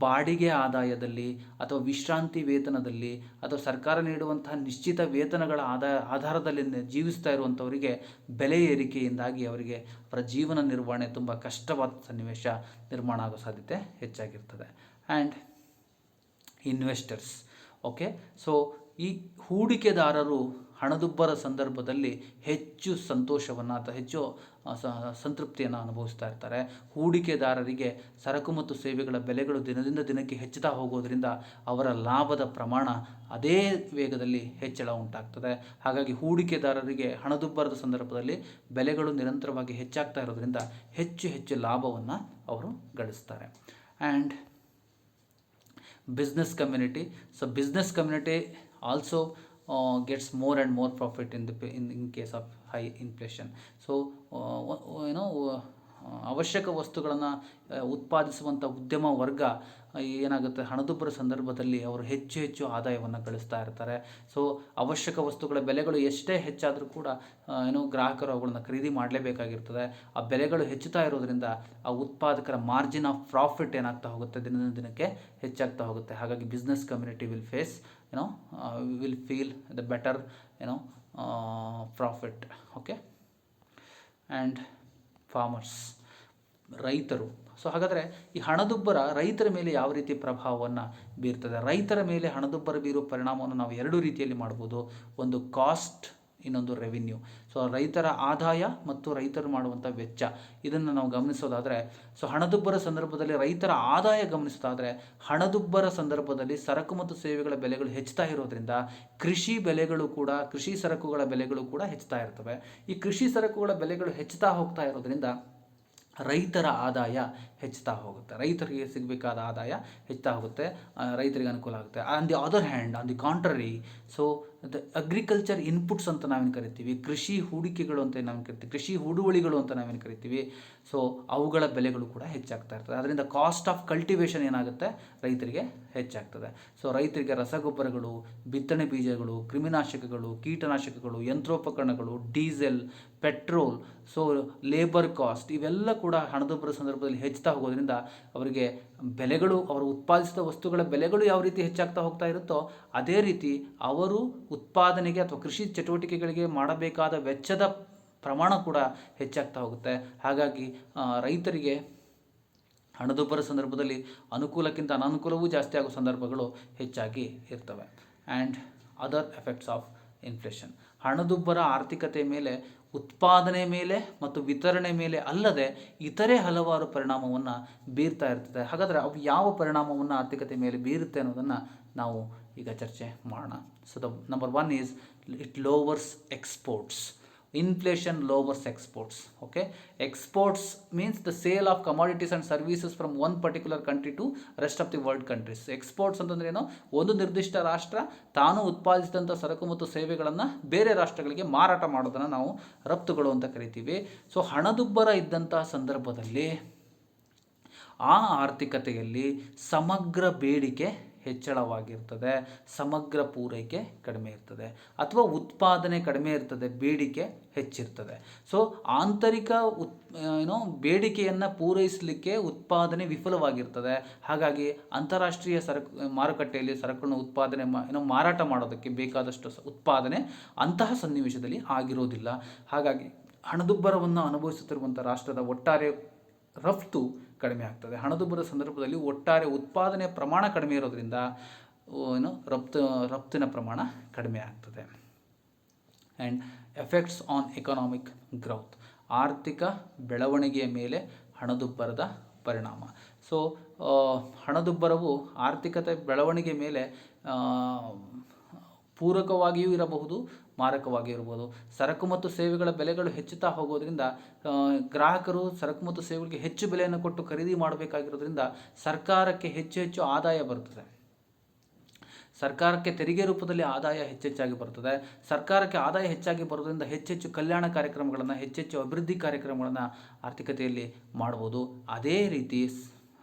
ಬಾಡಿಗೆ ಆದಾಯದಲ್ಲಿ ಅಥವಾ ವಿಶ್ರಾಂತಿ ವೇತನದಲ್ಲಿ ಅಥವಾ ಸರ್ಕಾರ ನೀಡುವಂತಹ ನಿಶ್ಚಿತ ವೇತನಗಳ ಆಧಾರದಲ್ಲಿ ಜೀವಿಸ್ತಾ ಇರುವಂಥವರಿಗೆ ಬೆಲೆ ಏರಿಕೆಯಿಂದಾಗಿ ಅವರಿಗೆ ಅವರ ಜೀವನ ನಿರ್ವಹಣೆ ತುಂಬ ಕಷ್ಟವಾದ ಸನ್ನಿವೇಶ ನಿರ್ಮಾಣ ಆಗೋ ಸಾಧ್ಯತೆ ಹೆಚ್ಚಾಗಿರ್ತದೆ. And investors. ಓಕೆ, ಸೊ ಈ ಹೂಡಿಕೆದಾರರು ಹಣದುಬ್ಬರ ಸಂದರ್ಭದಲ್ಲಿ ಹೆಚ್ಚು ಸಂತೋಷವನ್ನು ಅಥವಾ ಹೆಚ್ಚು ಸಂತೃಪ್ತಿಯನ್ನು ಅನುಭವಿಸ್ತಾ ಇರ್ತಾರೆ. ಹೂಡಿಕೆದಾರರಿಗೆ ಸರಕು ಮತ್ತು ಸೇವೆಗಳ ಬೆಲೆಗಳು ದಿನದಿಂದ ದಿನಕ್ಕೆ ಹೆಚ್ಚುತ್ತಾ ಹೋಗೋದ್ರಿಂದ ಅವರ ಲಾಭದ ಪ್ರಮಾಣ ಅದೇ ವೇಗದಲ್ಲಿ ಹೆಚ್ಚಳ ಉಂಟಾಗ್ತದೆ. ಹಾಗಾಗಿ ಹೂಡಿಕೆದಾರರಿಗೆ ಹಣದುಬ್ಬರದ ಸಂದರ್ಭದಲ್ಲಿ ಬೆಲೆಗಳು ನಿರಂತರವಾಗಿ ಹೆಚ್ಚಾಗ್ತಾ ಇರೋದ್ರಿಂದ ಹೆಚ್ಚು ಲಾಭವನ್ನು ಅವರು ಗಳಿಸ್ತಾರೆ. And business community. So business community also gets more and more profit in case of high inflation. So ಅವಶ್ಯಕ ವಸ್ತುಗಳನ್ನು ಉತ್ಪಾದಿಸುವಂಥ ಉದ್ಯಮ ವರ್ಗ ಏನಾಗುತ್ತೆ, ಹಣದುಬ್ಬರ ಸಂದರ್ಭದಲ್ಲಿ ಅವರು ಹೆಚ್ಚು ಆದಾಯವನ್ನು ಗಳಿಸ್ತಾ ಇರ್ತಾರೆ. ಸೊ ಅವಶ್ಯಕ ವಸ್ತುಗಳ ಬೆಲೆಗಳು ಎಷ್ಟೇ ಹೆಚ್ಚಾದರೂ ಕೂಡ ಗ್ರಾಹಕರು ಅವುಗಳನ್ನು ಖರೀದಿ ಮಾಡಲೇಬೇಕಾಗಿರ್ತದೆ. ಆ ಬೆಲೆಗಳು ಹೆಚ್ಚುತ್ತಾ ಇರೋದ್ರಿಂದ ಆ ಉತ್ಪಾದಕರ ಮಾರ್ಜಿನ್ ಆಫ್ ಪ್ರಾಫಿಟ್ ಏನಾಗ್ತಾ ಹೋಗುತ್ತೆ, ದಿನದಿಂದ ದಿನಕ್ಕೆ ಹೆಚ್ಚಾಗ್ತಾ ಹೋಗುತ್ತೆ. ಹಾಗಾಗಿ business community will face will feel the better profit. Okay, and farmers, ರೈತರು. ಸೊ ಹಾಗಾದರೆ ಈ ಹಣದುಬ್ಬರ ರೈತರ ಮೇಲೆ ಯಾವ ರೀತಿ ಪ್ರಭಾವವನ್ನು ಬೀರ್ತದೆ? ರೈತರ ಮೇಲೆ ಹಣದುಬ್ಬರ ಬೀರುವ ಪರಿಣಾಮವನ್ನು ನಾವು ಎರಡು ರೀತಿಯಲ್ಲಿ ಮಾಡ್ಬೋದು. ಒಂದು ಕಾಸ್ಟ್, ಇನ್ನೊಂದು ರೆವಿನ್ಯೂ. ಸೊ ರೈತರ ಆದಾಯ ಮತ್ತು ರೈತರು ಮಾಡುವಂಥ ವೆಚ್ಚ, ಇದನ್ನು ನಾವು ಗಮನಿಸೋದಾದರೆ, ಸೊ ಹಣದುಬ್ಬರ ಸಂದರ್ಭದಲ್ಲಿ ರೈತರ ಆದಾಯ ಗಮನಿಸೋದಾದರೆ, ಹಣದುಬ್ಬರ ಸಂದರ್ಭದಲ್ಲಿ ಸರಕು ಮತ್ತು ಸೇವೆಗಳ ಬೆಲೆಗಳು ಹೆಚ್ಚುತ್ತಾ ಇರೋದ್ರಿಂದ ಕೃಷಿ ಸರಕುಗಳ ಬೆಲೆಗಳು ಕೂಡ ಹೆಚ್ಚುತ್ತಾ ಇರ್ತವೆ. ಈ ಕೃಷಿ ಸರಕುಗಳ ಬೆಲೆಗಳು ಹೆಚ್ಚುತ್ತಾ ಹೋಗ್ತಾ ಇರೋದ್ರಿಂದ ರೈತರ ಆದಾಯ ಹೆಚ್ಚುತ್ತಾ ಹೋಗುತ್ತೆ, ರೈತರಿಗೆ ಸಿಗಬೇಕಾದ ಆದಾಯ ಹೆಚ್ಚುತ್ತಾ ಹೋಗುತ್ತೆ, ರೈತರಿಗೆ ಅನುಕೂಲ ಆಗುತ್ತೆ. On the other hand, on the contrary, so the agriculture inputs ಅಂತ ನಾವೇನು ಕರಿತೀವಿ, ಕೃಷಿ ಹೂಡಿಕೆಗಳು ಅಂತ ನಾವೇನು ಕರಿತೀವಿ, ಕೃಷಿ ಹೂಡುವಳಿಗಳು ಅಂತ ನಾವೇನು ಕರಿತೀವಿ, ಸೊ ಅವುಗಳ ಬೆಲೆಗಳು ಕೂಡ ಹೆಚ್ಚಾಗ್ತಾ ಇರ್ತದೆ. ಅದರಿಂದ ಕಾಸ್ಟ್ ಆಫ್ ಕಲ್ಟಿವೇಷನ್ ಏನಾಗುತ್ತೆ, ರೈತರಿಗೆ ಹೆಚ್ಚಾಗ್ತದೆ. ಸೊ ರೈತರಿಗೆ ರಸಗೊಬ್ಬರಗಳು, ಬಿತ್ತನೆ ಬೀಜಗಳು, ಕ್ರಿಮಿನಾಶಕಗಳು, ಕೀಟನಾಶಕಗಳು, ಯಂತ್ರೋಪಕರಣಗಳು, diesel, petrol, so labour cost, ಇವೆಲ್ಲ ಕೂಡ ಹಣದುಬ್ಬರ ಸಂದರ್ಭದಲ್ಲಿ ಹೆಚ್ಚುತ್ತಾ ಹೋಗೋದ್ರಿಂದ ಅವರಿಗೆ ಬೆಲೆಗಳು, ಅವರು ಉತ್ಪಾದಿಸಿದ ವಸ್ತುಗಳ ಬೆಲೆಗಳು ಯಾವ ರೀತಿ ಹೆಚ್ಚಾಗ್ತಾ ಹೋಗ್ತಾ ಇರುತ್ತೋ ಅದೇ ರೀತಿ ಅವರು ಉತ್ಪಾದನೆಗೆ ಅಥವಾ ಕೃಷಿ ಚಟುವಟಿಕೆಗಳಿಗೆ ಮಾಡಬೇಕಾದ ವೆಚ್ಚದ ಪ್ರಮಾಣ ಕೂಡ ಹೆಚ್ಚಾಗ್ತಾ ಹೋಗುತ್ತೆ. ಹಾಗಾಗಿ ರೈತರಿಗೆ ಹಣದುಬ್ಬರ ಸಂದರ್ಭದಲ್ಲಿ ಅನುಕೂಲಕ್ಕಿಂತ ಅನಾನುಕೂಲವೂ ಜಾಸ್ತಿ ಆಗೋ ಸಂದರ್ಭಗಳು ಹೆಚ್ಚಾಗಿ ಇರ್ತವೆ. And other effects of inflation. ಹಣದುಬ್ಬರ ಆರ್ಥಿಕತೆ ಮೇಲೆ ಉತ್ಪಾದನೆ ಮೇಲೆ ಮತ್ತು ವಿತರಣೆ ಮೇಲೆ ಅಲ್ಲದೆ ಇತರೆ ಹಲವಾರು ಪರಿಣಾಮವನ್ನು ಬೀರ್ತಾ ಇರ್ತದೆ. ಹಾಗಾದರೆ ಅವು ಯಾವ ಪರಿಣಾಮವನ್ನು ಆರ್ಥಿಕತೆ ಮೇಲೆ ಬೀರುತ್ತೆ ಅನ್ನೋದನ್ನು ನಾವು ಈಗ ಚರ್ಚೆ ಮಾಡೋಣ. So the number 1 is it lovers exports. Inflation lowers exports. Okay, exports means the sale of commodities and services from one particular country to rest of the world countries. Exports ಅಂತಂದ್ರೆ ಏನು, ಒಂದು ನಿರ್ದಿಷ್ಟ ರಾಷ್ಟ್ರ ತಾನು ಉತ್ಪಾದಿಸಿದಂಥ ಸರಕು ಮತ್ತು ಸೇವೆಗಳನ್ನು ಬೇರೆ ರಾಷ್ಟ್ರಗಳಿಗೆ ಮಾರಾಟ ಮಾಡೋದನ್ನು ನಾವು ರಫ್ತುಗಳು ಅಂತ ಕರಿತೀವಿ. ಸೊ ಹಣದುಬ್ಬರ ಇದ್ದಂತಹ ಸಂದರ್ಭದಲ್ಲಿ ಆ ಆರ್ಥಿಕತೆಯಲ್ಲಿ ಸಮಗ್ರ ಬೇಡಿಕೆ ಹೆಚ್ಚಳವಾಗಿರ್ತದೆ, ಸಮಗ್ರ ಪೂರೈಕೆ ಕಡಿಮೆ ಇರ್ತದೆ, ಅಥವಾ ಉತ್ಪಾದನೆ ಕಡಿಮೆ ಇರ್ತದೆ, ಬೇಡಿಕೆ ಹೆಚ್ಚಿರ್ತದೆ. ಸೊ ಆಂತರಿಕ ಬೇಡಿಕೆಯನ್ನು ಪೂರೈಸಲಿಕ್ಕೆ ಉತ್ಪಾದನೆ ವಿಫಲವಾಗಿರ್ತದೆ. ಹಾಗಾಗಿ ಅಂತಾರಾಷ್ಟ್ರೀಯ ಮಾರುಕಟ್ಟೆಯಲ್ಲಿ ಸರಕುಗಳನ್ನು ಉತ್ಪಾದನೆ ಮಾರಾಟ ಮಾಡೋದಕ್ಕೆ ಬೇಕಾದಷ್ಟು ಉತ್ಪಾದನೆ ಅಂತಹ ಸನ್ನಿವೇಶದಲ್ಲಿ ಆಗಿರೋದಿಲ್ಲ. ಹಾಗಾಗಿ ಹಣದುಬ್ಬರವನ್ನು ಅನುಭವಿಸುತ್ತಿರುವಂಥ ರಾಷ್ಟ್ರದ ಒಟ್ಟಾರೆ ರಫ್ತು ಕಡಿಮೆ ಆಗ್ತದೆ. ಹಣದುಬ್ಬರದ ಸಂದರ್ಭದಲ್ಲಿ ಒಟ್ಟಾರೆ ಉತ್ಪಾದನೆ ಪ್ರಮಾಣ ಕಡಿಮೆ ಇರೋದ್ರಿಂದ ರಫ್ತಿನ ಪ್ರಮಾಣ ಕಡಿಮೆ ಆಗ್ತದೆ. And effects on economic growth, ಆರ್ಥಿಕ ಬೆಳವಣಿಗೆಯ ಮೇಲೆ ಹಣದುಬ್ಬರದ ಪರಿಣಾಮ. ಸೊ ಹಣದುಬ್ಬರವು ಆರ್ಥಿಕತೆ ಬೆಳವಣಿಗೆ ಮೇಲೆ ಪೂರಕವಾಗಿಯೂ ಇರಬಹುದು, ಮಾರಕವಾಗಿಯೂ ಇರಬಹುದು. ಸರಕು ಮತ್ತು ಸೇವೆಗಳ ಬೆಲೆಗಳು ಹೆಚ್ಚುತ್ತಾ ಹೋಗೋದ್ರಿಂದ ಗ್ರಾಹಕರು ಸರಕು ಮತ್ತು ಸೇವೆಗಳಿಗೆ ಹೆಚ್ಚು ಬೆಲೆಯನ್ನು ಕೊಟ್ಟು ಖರೀದಿ ಮಾಡಬೇಕಾಗಿರೋದ್ರಿಂದ ಸರ್ಕಾರಕ್ಕೆ ಹೆಚ್ಚು ಹೆಚ್ಚು ಆದಾಯ ಬರ್ತದೆ. ಸರ್ಕಾರಕ್ಕೆ ತೆರಿಗೆ ರೂಪದಲ್ಲಿ ಆದಾಯ ಹೆಚ್ಚೆಚ್ಚಾಗಿ ಬರ್ತದೆ. ಸರ್ಕಾರಕ್ಕೆ ಆದಾಯ ಹೆಚ್ಚಾಗಿ ಬರೋದ್ರಿಂದ ಹೆಚ್ಚೆಚ್ಚು ಕಲ್ಯಾಣ ಕಾರ್ಯಕ್ರಮಗಳನ್ನು, ಹೆಚ್ಚೆಚ್ಚು ಅಭಿವೃದ್ಧಿ ಕಾರ್ಯಕ್ರಮಗಳನ್ನು ಆರ್ಥಿಕತೆಯಲ್ಲಿ ಮಾಡ್ಬೋದು. ಅದೇ ರೀತಿ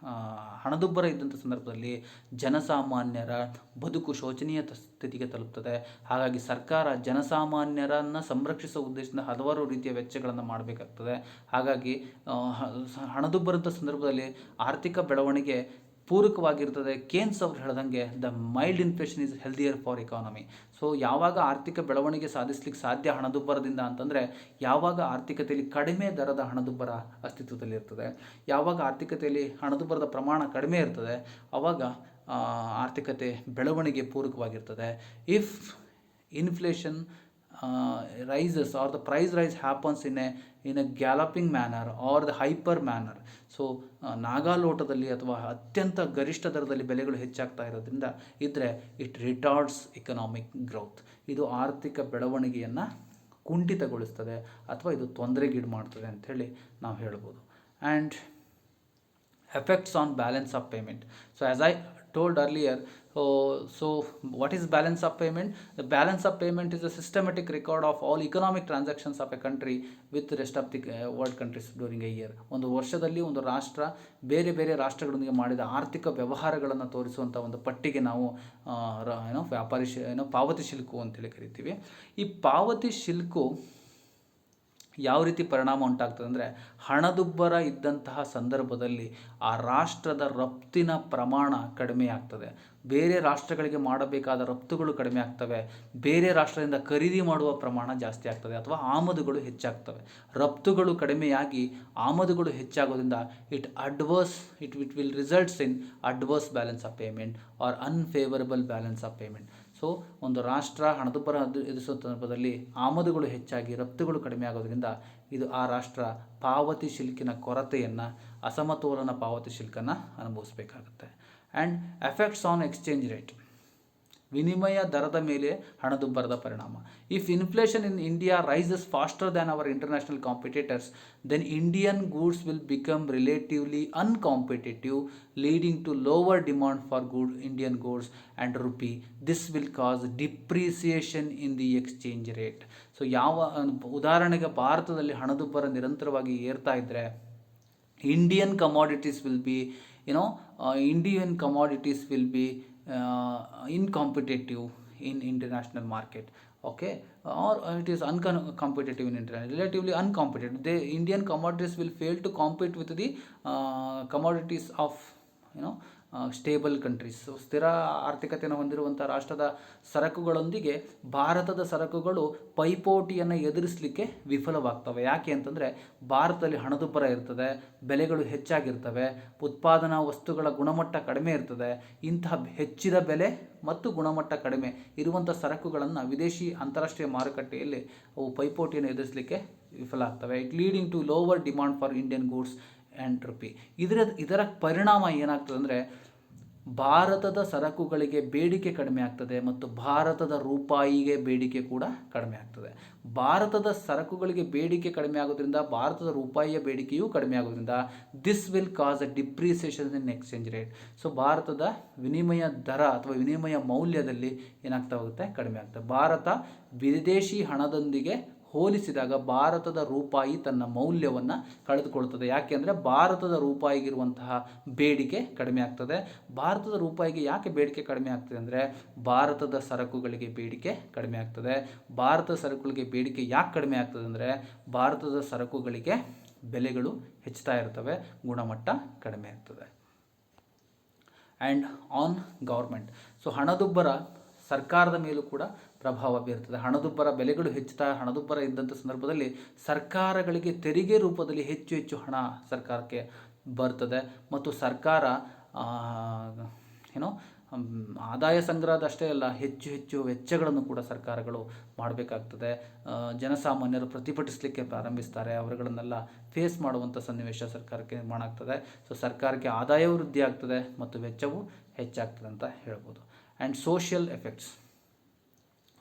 ಹಣದುಬ್ಬರ ಇದ್ದಂಥ ಸಂದರ್ಭದಲ್ಲಿ ಜನಸಾಮಾನ್ಯರ ಬದುಕು ಶೋಚನೀಯ ಸ್ಥಿತಿಗೆ ತಲುಪ್ತದೆ. ಹಾಗಾಗಿ ಸರ್ಕಾರ ಜನಸಾಮಾನ್ಯರನ್ನು ಸಂರಕ್ಷಿಸುವ ಉದ್ದೇಶದಿಂದ ಹಲವಾರು ರೀತಿಯ ವೆಚ್ಚಗಳನ್ನು ಮಾಡಬೇಕಾಗ್ತದೆ. ಹಾಗಾಗಿ ಹಣದುಬ್ಬರದ ಸಂದರ್ಭದಲ್ಲಿ ಆರ್ಥಿಕ ಬೆಳವಣಿಗೆ ಪೂರಕವಾಗಿರ್ತದೆ. ಕೇನ್ಸ್ ಅವರು ಹೇಳ್ದಂಗೆ the mild inflation is healthier for economy. So ಯಾವಾಗ ಆರ್ಥಿಕ ಬೆಳವಣಿಗೆ ಸಾಧಿಸ್ಲಿಕ್ಕೆ ಸಾಧ್ಯ ಹಣದುಬ್ಬರದಿಂದ ಅಂತಂದರೆ ಯಾವಾಗ ಆರ್ಥಿಕತೆಯಲ್ಲಿ ಕಡಿಮೆ ದರದ ಹಣದುಬ್ಬರ ಅಸ್ತಿತ್ವದಲ್ಲಿ ಇರ್ತದೆ. ಯಾವಾಗ ಆರ್ಥಿಕತೆಯಲ್ಲಿ ಹಣದುಬ್ಬರದ ಪ್ರಮಾಣ ಕಡಿಮೆ ಇರ್ತದೆ ಆವಾಗ ಆರ್ಥಿಕತೆ ಬೆಳವಣಿಗೆ ಪೂರಕವಾಗಿರ್ತದೆ. If inflation rises or the price rise happens in a galloping manner or the hyper manner. So ನಾಗಾಲೋಟದಲ್ಲಿ ಅಥವಾ ಅತ್ಯಂತ ಗರಿಷ್ಠ ದರದಲ್ಲಿ ಬೆಲೆಗಳು ಹೆಚ್ಚಾಗ್ತಾ ಇರೋದ್ರಿಂದ ಇದ್ದರೆ ಇಟ್ ರಿಟಾರ್ಡ್ಸ್ ಎಕನಾಮಿಕ್ ಗ್ರೌತ್. ಇದು ಆರ್ಥಿಕ ಬೆಳವಣಿಗೆಯನ್ನು ಕುಂಠಿತಗೊಳಿಸ್ತದೆ ಅಥವಾ ಇದು ತೊಂದರೆಗೀಡು ಮಾಡ್ತದೆ ಅಂಥೇಳಿ ನಾವು ಹೇಳ್ಬೋದು. And effects on balance of payment. So as I told earlier, so what is balance of payment? The balance of payment is a systematic record of all economic transactions of a country with the rest of the world countries during a year. ಒಂದು ವರ್ಷದಲ್ಲಿ ಒಂದು ರಾಷ್ಟ್ರ ಬೇರೆ ಬೇರೆ ರಾಷ್ಟ್ರಗಳೊಂದಿಗೆ ಮಾಡಿದ ಆರ್ಥಿಕ ವ್ಯವಹಾರಗಳನ್ನು ತೋರಿಸುವಂಥ ಒಂದು ಪಟ್ಟಿಗೆ ನಾವು ಪಾವತಿ ಶಿಲ್ಕು ಅಂತೇಳಿ ಕರಿತೀವಿ. ಈ ಪಾವತಿ ಶಿಲ್ಕು ಯಾವ ರೀತಿ ಪರಿಣಾಮ ಉಂಟಾಗ್ತದೆ ಅಂದರೆ ಹಣದುಬ್ಬರ ಇದ್ದಂತಹ ಸಂದರ್ಭದಲ್ಲಿ ಆ ರಾಷ್ಟ್ರದ ರಫ್ತಿನ ಪ್ರಮಾಣ ಕಡಿಮೆ ಆಗ್ತದೆ. ಬೇರೆ ರಾಷ್ಟ್ರಗಳಿಗೆ ಮಾಡಬೇಕಾದ ರಫ್ತುಗಳು ಕಡಿಮೆ ಆಗ್ತವೆ. ಬೇರೆ ರಾಷ್ಟ್ರದಿಂದ ಖರೀದಿ ಮಾಡುವ ಪ್ರಮಾಣ ಜಾಸ್ತಿ ಆಗ್ತದೆ ಅಥವಾ ಆಮದುಗಳು ಹೆಚ್ಚಾಗ್ತವೆ. ರಫ್ತುಗಳು ಕಡಿಮೆಯಾಗಿ ಆಮದುಗಳು ಹೆಚ್ಚಾಗೋದ್ರಿಂದ it will results in adverse balance of payment or unfavourable balance of payment. So ಒಂದು ರಾಷ್ಟ್ರ ಹಣದುಬ್ಬರ ಎದುರಿಸುವ ಸಂದರ್ಭದಲ್ಲಿ ಆಮದುಗಳು ಹೆಚ್ಚಾಗಿ ರಫ್ತುಗಳು ಕಡಿಮೆ ಆಗೋದ್ರಿಂದ ಇದು ಆ ರಾಷ್ಟ್ರ ಪಾವತಿ ಶಿಲ್ಕಿನ ಕೊರತೆಯನ್ನು, ಅಸಮತೋಲನ ಪಾವತಿ ಶಿಲ್ಕನ್ನು ಅನುಭವಿಸಬೇಕಾಗುತ್ತೆ. And effects on exchange rate, ವಿನಿಮಯ ದರದ ಮೇಲೆ ಹಣದುಬ್ಬರದ ಪರಿಣಾಮ. If inflation in India rises faster than our international competitors then Indian goods will become relatively uncompetitive leading to lower demand for Indian goods and rupee. This will cause depreciation in the exchange rate. So ಉದಾಹರಣೆಗೆ ಭಾರತದಲ್ಲಿ ಹಣದುಬ್ಬರ ನಿರಂತರವಾಗಿ ಏರ್ತಾ ಇದ್ದರೆ Indian commodities will be incompetitive in international market. Okay, or it is uncompetitive in international, relatively uncompetitive. The Indian commodities will fail to compete with the commodities of stable countries, ಸ್ಥಿರ ಆರ್ಥಿಕತೆಯನ್ನು ಹೊಂದಿರುವಂಥ ರಾಷ್ಟ್ರದ ಸರಕುಗಳೊಂದಿಗೆ ಭಾರತದ ಸರಕುಗಳು ಪೈಪೋಟಿಯನ್ನು ಎದುರಿಸಲಿಕ್ಕೆ ವಿಫಲವಾಗ್ತವೆ. ಯಾಕೆ ಅಂತಂದರೆ ಭಾರತದಲ್ಲಿ ಹಣದುಬ್ಬರ ಇರ್ತದೆ, ಬೆಲೆಗಳು ಹೆಚ್ಚಾಗಿರ್ತವೆ, ಉತ್ಪಾದನಾ ವಸ್ತುಗಳ ಗುಣಮಟ್ಟ ಕಡಿಮೆ ಇರ್ತದೆ. ಇಂತಹ ಹೆಚ್ಚಿದ ಬೆಲೆ ಮತ್ತು ಗುಣಮಟ್ಟ ಕಡಿಮೆ ಇರುವಂಥ ಸರಕುಗಳನ್ನು ವಿದೇಶಿ ಅಂತಾರಾಷ್ಟ್ರೀಯ ಮಾರುಕಟ್ಟೆಯಲ್ಲಿ ಅವು ಪೈಪೋಟಿಯನ್ನು ಎದುರಿಸಲಿಕ್ಕೆ ವಿಫಲ ಆಗ್ತವೆ. It leading to lower demand for Indian goods and rupee. ಇದರ ಪರಿಣಾಮ ಏನಾಗ್ತದೆ ಅಂದರೆ ಭಾರತದ ಸರಕುಗಳಿಗೆ ಬೇಡಿಕೆ ಕಡಿಮೆ ಆಗ್ತದೆ ಮತ್ತು ಭಾರತದ ರೂಪಾಯಿಗೆ ಬೇಡಿಕೆ ಕೂಡ ಕಡಿಮೆ ಆಗ್ತದೆ. ಭಾರತದ ಸರಕುಗಳಿಗೆ ಬೇಡಿಕೆ ಕಡಿಮೆ ಆಗೋದ್ರಿಂದ ಭಾರತದ ರೂಪಾಯಿಯ ಬೇಡಿಕೆಯೂ ಕಡಿಮೆ ಆಗೋದ್ರಿಂದ this will cause a depreciation in exchange rate. So ಭಾರತದ ವಿನಿಮಯ ದರ ಅಥವಾ ವಿನಿಮಯ ಮೌಲ್ಯದಲ್ಲಿ ಏನಾಗ್ತಾ ಹೋಗುತ್ತೆ, ಕಡಿಮೆ ಆಗ್ತದೆ. ಭಾರತ ವಿದೇಶಿ ಹಣದೊಂದಿಗೆ ಹೋಲಿಸಿದಾಗ ಭಾರತದ ರೂಪಾಯಿ ತನ್ನ ಮೌಲ್ಯವನ್ನು ಕಳೆದುಕೊಳ್ತದೆ. ಯಾಕೆ ಅಂದರೆ ಭಾರತದ ರೂಪಾಯಿಗಿರುವಂತಹ ಬೇಡಿಕೆ ಕಡಿಮೆ ಆಗ್ತದೆ. ಭಾರತದ ರೂಪಾಯಿಗೆ ಯಾಕೆ ಬೇಡಿಕೆ ಕಡಿಮೆ ಆಗ್ತದೆ ಅಂದರೆ ಭಾರತದ ಸರಕುಗಳಿಗೆ ಬೇಡಿಕೆ ಕಡಿಮೆ ಆಗ್ತದೆ. ಭಾರತದ ಸರಕುಗಳಿಗೆ ಬೇಡಿಕೆ ಯಾಕೆ ಕಡಿಮೆ ಆಗ್ತದೆ ಅಂದರೆ ಭಾರತದ ಸರಕುಗಳಿಗೆ ಬೆಲೆಗಳು ಹೆಚ್ಚುತ್ತಾ ಇರ್ತವೆ, ಗುಣಮಟ್ಟ ಕಡಿಮೆ ಆಗ್ತದೆ. And on government. ಸೊ ಹಣದುಬ್ಬರ ಸರ್ಕಾರದ ಮೇಲೂ ಕೂಡ ಪ್ರಭಾವ ಬೀರ್ತದೆ. ಹಣದುಬ್ಬರ ಬೆಲೆಗಳು ಹೆಚ್ಚುತ್ತಾ ಹಣದುಬ್ಬರ ಇದ್ದಂಥ ಸಂದರ್ಭದಲ್ಲಿ ಸರ್ಕಾರಗಳಿಗೆ ತೆರಿಗೆ ರೂಪದಲ್ಲಿ ಹೆಚ್ಚು ಹೆಚ್ಚು ಹಣ ಸರ್ಕಾರಕ್ಕೆ ಬರ್ತದೆ ಮತ್ತು ಸರ್ಕಾರ ಆದಾಯ ಸಂಗ್ರಹದಷ್ಟೇ ಅಲ್ಲ, ಹೆಚ್ಚು ಹೆಚ್ಚು ವೆಚ್ಚಗಳನ್ನು ಕೂಡ ಸರ್ಕಾರಗಳು ಮಾಡಬೇಕಾಗ್ತದೆ. ಜನಸಾಮಾನ್ಯರು ಪ್ರತಿಭಟಿಸಲಿಕ್ಕೆ ಪ್ರಾರಂಭಿಸ್ತಾರೆ, ಅವರುಗಳನ್ನೆಲ್ಲ ಫೇಸ್ ಮಾಡುವಂಥ ಸನ್ನಿವೇಶ ಸರ್ಕಾರಕ್ಕೆ ನಿರ್ಮಾಣ ಆಗ್ತದೆ. ಸೊ ಸರ್ಕಾರಕ್ಕೆ ಆದಾಯ ವೃದ್ಧಿ ಆಗ್ತದೆ ಮತ್ತು ವೆಚ್ಚವು ಹೆಚ್ಚಾಗ್ತದೆ ಅಂತ ಹೇಳ್ಬೋದು. And social effects.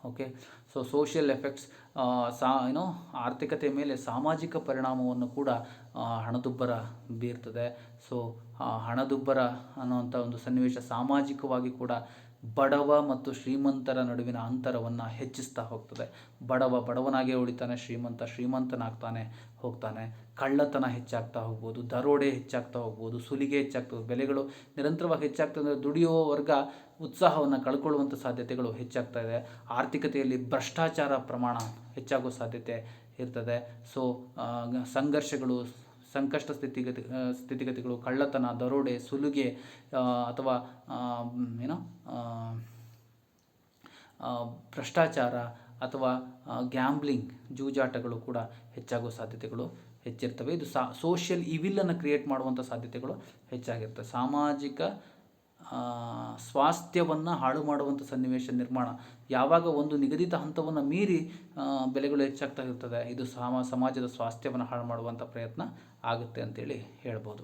Okay, so social effects ಆರ್ಥಿಕತೆ ಮೇಲೆ ಸಾಮಾಜಿಕ ಪರಿಣಾಮವನ್ನು ಕೂಡ ಹಣದುಬ್ಬರ ಬೀರ್ತದೆ. ಸೊ ಹಣದುಬ್ಬರ ಅನ್ನುವಂಥ ಒಂದು ಸನ್ನಿವೇಶ ಸಾಮಾಜಿಕವಾಗಿ ಕೂಡ ಬಡವ ಮತ್ತು ಶ್ರೀಮಂತರ ನಡುವಿನ ಅಂತರವನ್ನು ಹೆಚ್ಚಿಸ್ತಾ ಹೋಗ್ತದೆ. ಬಡವನಾಗೇ ಉಳಿತಾನೆ, ಶ್ರೀಮಂತನಾಗ್ತಾನೆ ಹೋಗ್ತಾನೆ. ಕಳ್ಳತನ ಹೆಚ್ಚಾಗ್ತಾ ಹೋಗ್ಬೋದು, ದರೋಡೆ ಹೆಚ್ಚಾಗ್ತಾ ಹೋಗ್ಬೋದು, ಸುಲಿಗೆ ಹೆಚ್ಚಾಗ್ತಾ ಹೋಗ್ಬೋದು. ಬೆಲೆಗಳು ನಿರಂತರವಾಗಿ ಹೆಚ್ಚಾಗ್ತದೆ ಅಂದರೆ ದುಡಿಯುವ ವರ್ಗ ಉತ್ಸಾಹವನ್ನು ಕಳ್ಕೊಳ್ಳುವಂಥ ಸಾಧ್ಯತೆಗಳು ಹೆಚ್ಚಾಗ್ತಾ ಇದೆ. ಆರ್ಥಿಕತೆಯಲ್ಲಿ ಭ್ರಷ್ಟಾಚಾರ ಪ್ರಮಾಣ ಹೆಚ್ಚಾಗೋ ಸಾಧ್ಯತೆ ಇರ್ತದೆ. ಸೊ ಸಂಘರ್ಷಗಳು, ಸಂಕಷ್ಟ ಸ್ಥಿತಿಗತಿಗಳು, ಕಳ್ಳತನ, ದರೋಡೆ, ಸುಲಿಗೆ ಅಥವಾ ಭ್ರಷ್ಟಾಚಾರ ಅಥವಾ ಗ್ಯಾಂಬ್ಲಿಂಗ್, ಜೂಜಾಟಗಳು ಕೂಡ ಹೆಚ್ಚಾಗೋ ಸಾಧ್ಯತೆಗಳು ಹೆಚ್ಚಿರ್ತವೆ. ಇದು ಸೋಷಿಯಲ್ ಇವಿಲನ್ನು ಕ್ರಿಯೇಟ್ ಮಾಡುವಂಥ ಸಾಧ್ಯತೆಗಳು ಹೆಚ್ಚಾಗಿರ್ತವೆ. ಸಾಮಾಜಿಕ ಸ್ವಾಸ್ಥ್ಯವನ್ನು ಹಾಳು ಮಾಡುವಂಥ ಸನ್ನಿವೇಶ ನಿರ್ಮಾಣ. ಯಾವಾಗ ಒಂದು ನಿಗದಿತ ಹಂತವನ್ನು ಮೀರಿ ಬೆಲೆಗಳು ಹೆಚ್ಚಾಗ್ತಾ ಇರ್ತದೆ, ಇದು ಸಮಾಜದ ಸ್ವಾಸ್ಥ್ಯವನ್ನು ಹಾಳು ಮಾಡುವಂಥ ಪ್ರಯತ್ನ ಆಗುತ್ತೆ ಅಂತೇಳಿ ಹೇಳ್ಬೋದು.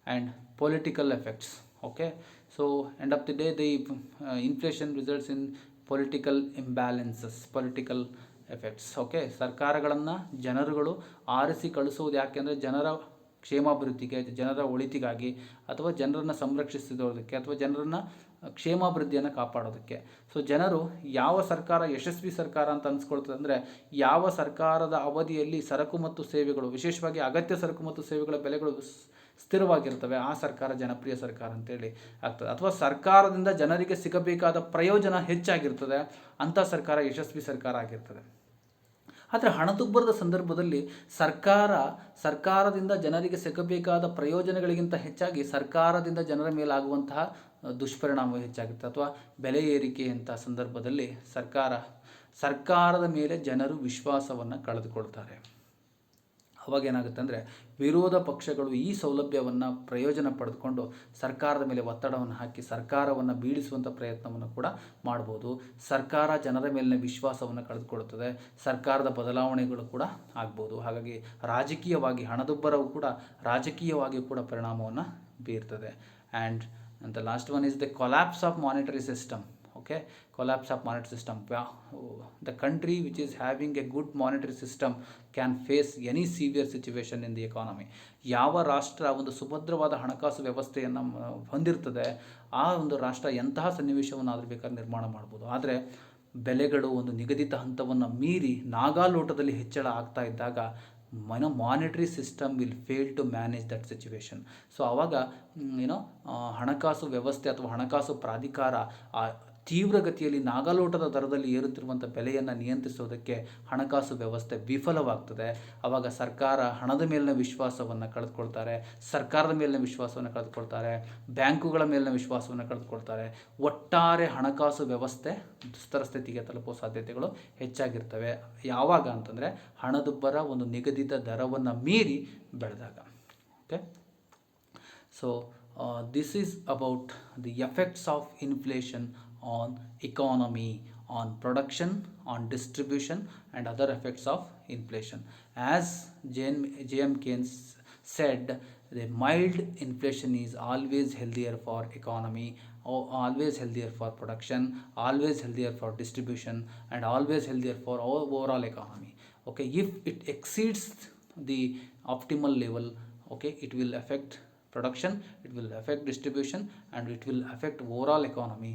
And political effects. Okay, so end of the day the inflation results in political imbalances, political effects. Okay, ಸರ್ಕಾರಗಳನ್ನು ಜನರುಗಳು ಆರಿಸಿ ಕಳಿಸುವುದು ಯಾಕೆಂದರೆ ಜನರ ಕ್ಷೇಮಾಭಿವೃದ್ಧಿಗೆ, ಜನರ ಒಳಿತಿಗಾಗಿ ಅಥವಾ ಜನರನ್ನು ಸಂರಕ್ಷಿಸಿದೋದಕ್ಕೆ ಅಥವಾ ಜನರನ್ನು ಕ್ಷೇಮಾಭಿವೃದ್ಧಿಯನ್ನು ಕಾಪಾಡೋದಕ್ಕೆ. ಸೊ ಜನರು ಯಾವ ಸರ್ಕಾರ ಯಶಸ್ವಿ ಸರ್ಕಾರ ಅಂತ ಅನಿಸ್ಕೊಳ್ತದೆ ಅಂದರೆ ಯಾವ ಸರ್ಕಾರದ ಅವಧಿಯಲ್ಲಿ ಸರಕು ಮತ್ತು ಸೇವೆಗಳು, ವಿಶೇಷವಾಗಿ ಅಗತ್ಯ ಸರಕು ಮತ್ತು ಸೇವೆಗಳ ಬೆಲೆಗಳು ಸ್ಥಿರವಾಗಿರ್ತವೆ, ಆ ಸರ್ಕಾರ ಜನಪ್ರಿಯ ಸರ್ಕಾರ ಅಂತೇಳಿ ಆಗ್ತದೆ. ಅಥವಾ ಸರ್ಕಾರದಿಂದ ಜನರಿಗೆ ಸಿಗಬೇಕಾದ ಪ್ರಯೋಜನ ಹೆಚ್ಚಾಗಿರ್ತದೆ, ಅಂಥ ಸರ್ಕಾರ ಯಶಸ್ವಿ ಸರ್ಕಾರ ಆಗಿರ್ತದೆ. ಆದರೆ ಹಣದುಬ್ಬರದ ಸಂದರ್ಭದಲ್ಲಿ ಸರ್ಕಾರದಿಂದ ಜನರಿಗೆ ಸಿಗಬೇಕಾದ ಪ್ರಯೋಜನಗಳಿಗಿಂತ ಹೆಚ್ಚಾಗಿ ಸರ್ಕಾರದಿಂದ ಜನರ ಮೇಲಾಗುವಂತಹ ದುಷ್ಪರಿಣಾಮ ಹೆಚ್ಚಾಗುತ್ತೆ. ಅಥವಾ ಬೆಲೆ ಏರಿಕೆಯಂಥ ಸಂದರ್ಭದಲ್ಲಿ ಸರ್ಕಾರದ ಮೇಲೆ ಜನರು ವಿಶ್ವಾಸವನ್ನು ಕಳೆದುಕೊಳ್ತಾರೆ. ಅವಾಗ ಏನಾಗುತ್ತೆ ಅಂದರೆ ವಿರೋಧ ಪಕ್ಷಗಳು ಈ ಸೌಲಭ್ಯವನ್ನು ಪ್ರಯೋಜನ ಪಡೆದುಕೊಂಡು ಸರ್ಕಾರದ ಮೇಲೆ ಒತ್ತಡವನ್ನು ಹಾಕಿ ಸರ್ಕಾರವನ್ನು ಬೀಳಿಸುವಂಥ ಪ್ರಯತ್ನವನ್ನು ಕೂಡ ಮಾಡ್ಬೋದು. ಸರ್ಕಾರ ಜನರ ಮೇಲಿನ ವಿಶ್ವಾಸವನ್ನು ಕಳೆದುಕೊಳ್ಳುತ್ತದೆ, ಸರ್ಕಾರದ ಬದಲಾವಣೆಗಳು ಕೂಡ ಆಗ್ಬೋದು. ಹಾಗಾಗಿ ರಾಜಕೀಯವಾಗಿ ಹಣದುಬ್ಬರವು ಕೂಡ ರಾಜಕೀಯವಾಗಿ ಕೂಡ ಪರಿಣಾಮವನ್ನು ಬೀರ್ತದೆ. And the last one is the collapse of monetary system. Okay, collapse of monetary system. The country which is having a good monetary system can face any severe situation in the economy. ಯಾವ ರಾಷ್ಟ್ರ ಒಂದು ಸುಭದ್ರವಾದ ಹಣಕಾಸು ವ್ಯವಸ್ಥೆಯನ್ನು ಹೊಂದಿರ್ತದೆ, ಆ ಒಂದು ರಾಷ್ಟ್ರ ಎಂತಹ ಸನ್ನಿವೇಶವನ್ನು ಆದರೂ ಬೇಕಾದ್ರೆ ನಿರ್ಮಾಣ ಮಾಡ್ಬೋದು. ಆದರೆ ಬೆಲೆಗಳು ಒಂದು ನಿಗದಿತ ಹಂತವನ್ನು ಮೀರಿ ನಾಗಾಲೋಟದಲ್ಲಿ ಹೆಚ್ಚಳ ಆಗ್ತಾ ಇದ್ದಾಗ monetary system will fail to manage that situation. So ಆವಾಗ ಹಣಕಾಸು ವ್ಯವಸ್ಥೆ ಅಥವಾ ಹಣಕಾಸು ಪ್ರಾಧಿಕಾರ ತೀವ್ರಗತಿಯಲ್ಲಿ ನಾಗಲೋಟದ ದರದಲ್ಲಿ ಏರುತ್ತಿರುವಂಥ ಬೆಲೆಯನ್ನು ನಿಯಂತ್ರಿಸೋದಕ್ಕೆ ಹಣಕಾಸು ವ್ಯವಸ್ಥೆ ವಿಫಲವಾಗ್ತದೆ. ಆವಾಗ ಸರ್ಕಾರ ಹಣದ ಮೇಲಿನ ವಿಶ್ವಾಸವನ್ನು ಕಳೆದುಕೊಳ್ತಾರೆ, ಸರ್ಕಾರದ ಮೇಲಿನ ವಿಶ್ವಾಸವನ್ನು ಕಳೆದುಕೊಳ್ತಾರೆ, ಬ್ಯಾಂಕುಗಳ ಮೇಲಿನ ವಿಶ್ವಾಸವನ್ನು ಕಳೆದುಕೊಳ್ತಾರೆ. ಒಟ್ಟಾರೆ ಹಣಕಾಸು ವ್ಯವಸ್ಥೆ ದುಸ್ತರ ಸ್ಥಿತಿಗೆ ತಲುಪುವ ಸಾಧ್ಯತೆಗಳು ಹೆಚ್ಚಾಗಿರ್ತವೆ. ಯಾವಾಗ ಅಂತಂದರೆ ಹಣದುಬ್ಬರ ಒಂದು ನಿಗದಿತ ದರವನ್ನು ಮೀರಿ ಬೆಳೆದಾಗ. Okay, so this is about the effects of inflation on economy, on production, on distribution and other effects of inflation. As J.M. Keynes said, the mild inflation is always healthier for economy, or always healthier for production, always healthier for distribution and always healthier for overall economy. Okay, if it exceeds the optimal level, okay, it will affect production, it will affect distribution and it will affect overall economy.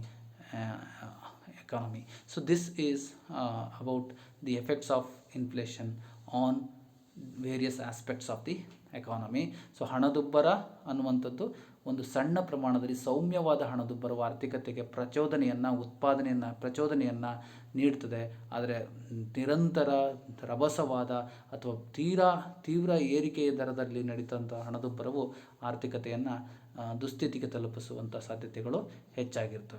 So this is about the effects of inflation on various aspects of the economy. So ಹಣದುಬ್ಬರ ಅನ್ನುವಂಥದ್ದು ಒಂದು ಸಣ್ಣ ಪ್ರಮಾಣದಲ್ಲಿ ಸೌಮ್ಯವಾದ ಹಣದುಬ್ಬರವು ಆರ್ಥಿಕತೆಗೆ ಪ್ರಚೋದನೆಯನ್ನು ನೀಡ್ತದೆ. ಆದರೆ ನಿರಂತರ ರಭಸವಾದ ಅಥವಾ ತೀವ್ರ ಏರಿಕೆಯ ದರದಲ್ಲಿ ನಡೀತಂಥ ಹಣದುಬ್ಬರವು ಆರ್ಥಿಕತೆಯನ್ನು ದುಸ್ಥಿತಿಗೆ ತಲುಪಿಸುವಂಥ ಸಾಧ್ಯತೆಗಳು ಹೆಚ್ಚಾಗಿರ್ತವೆ.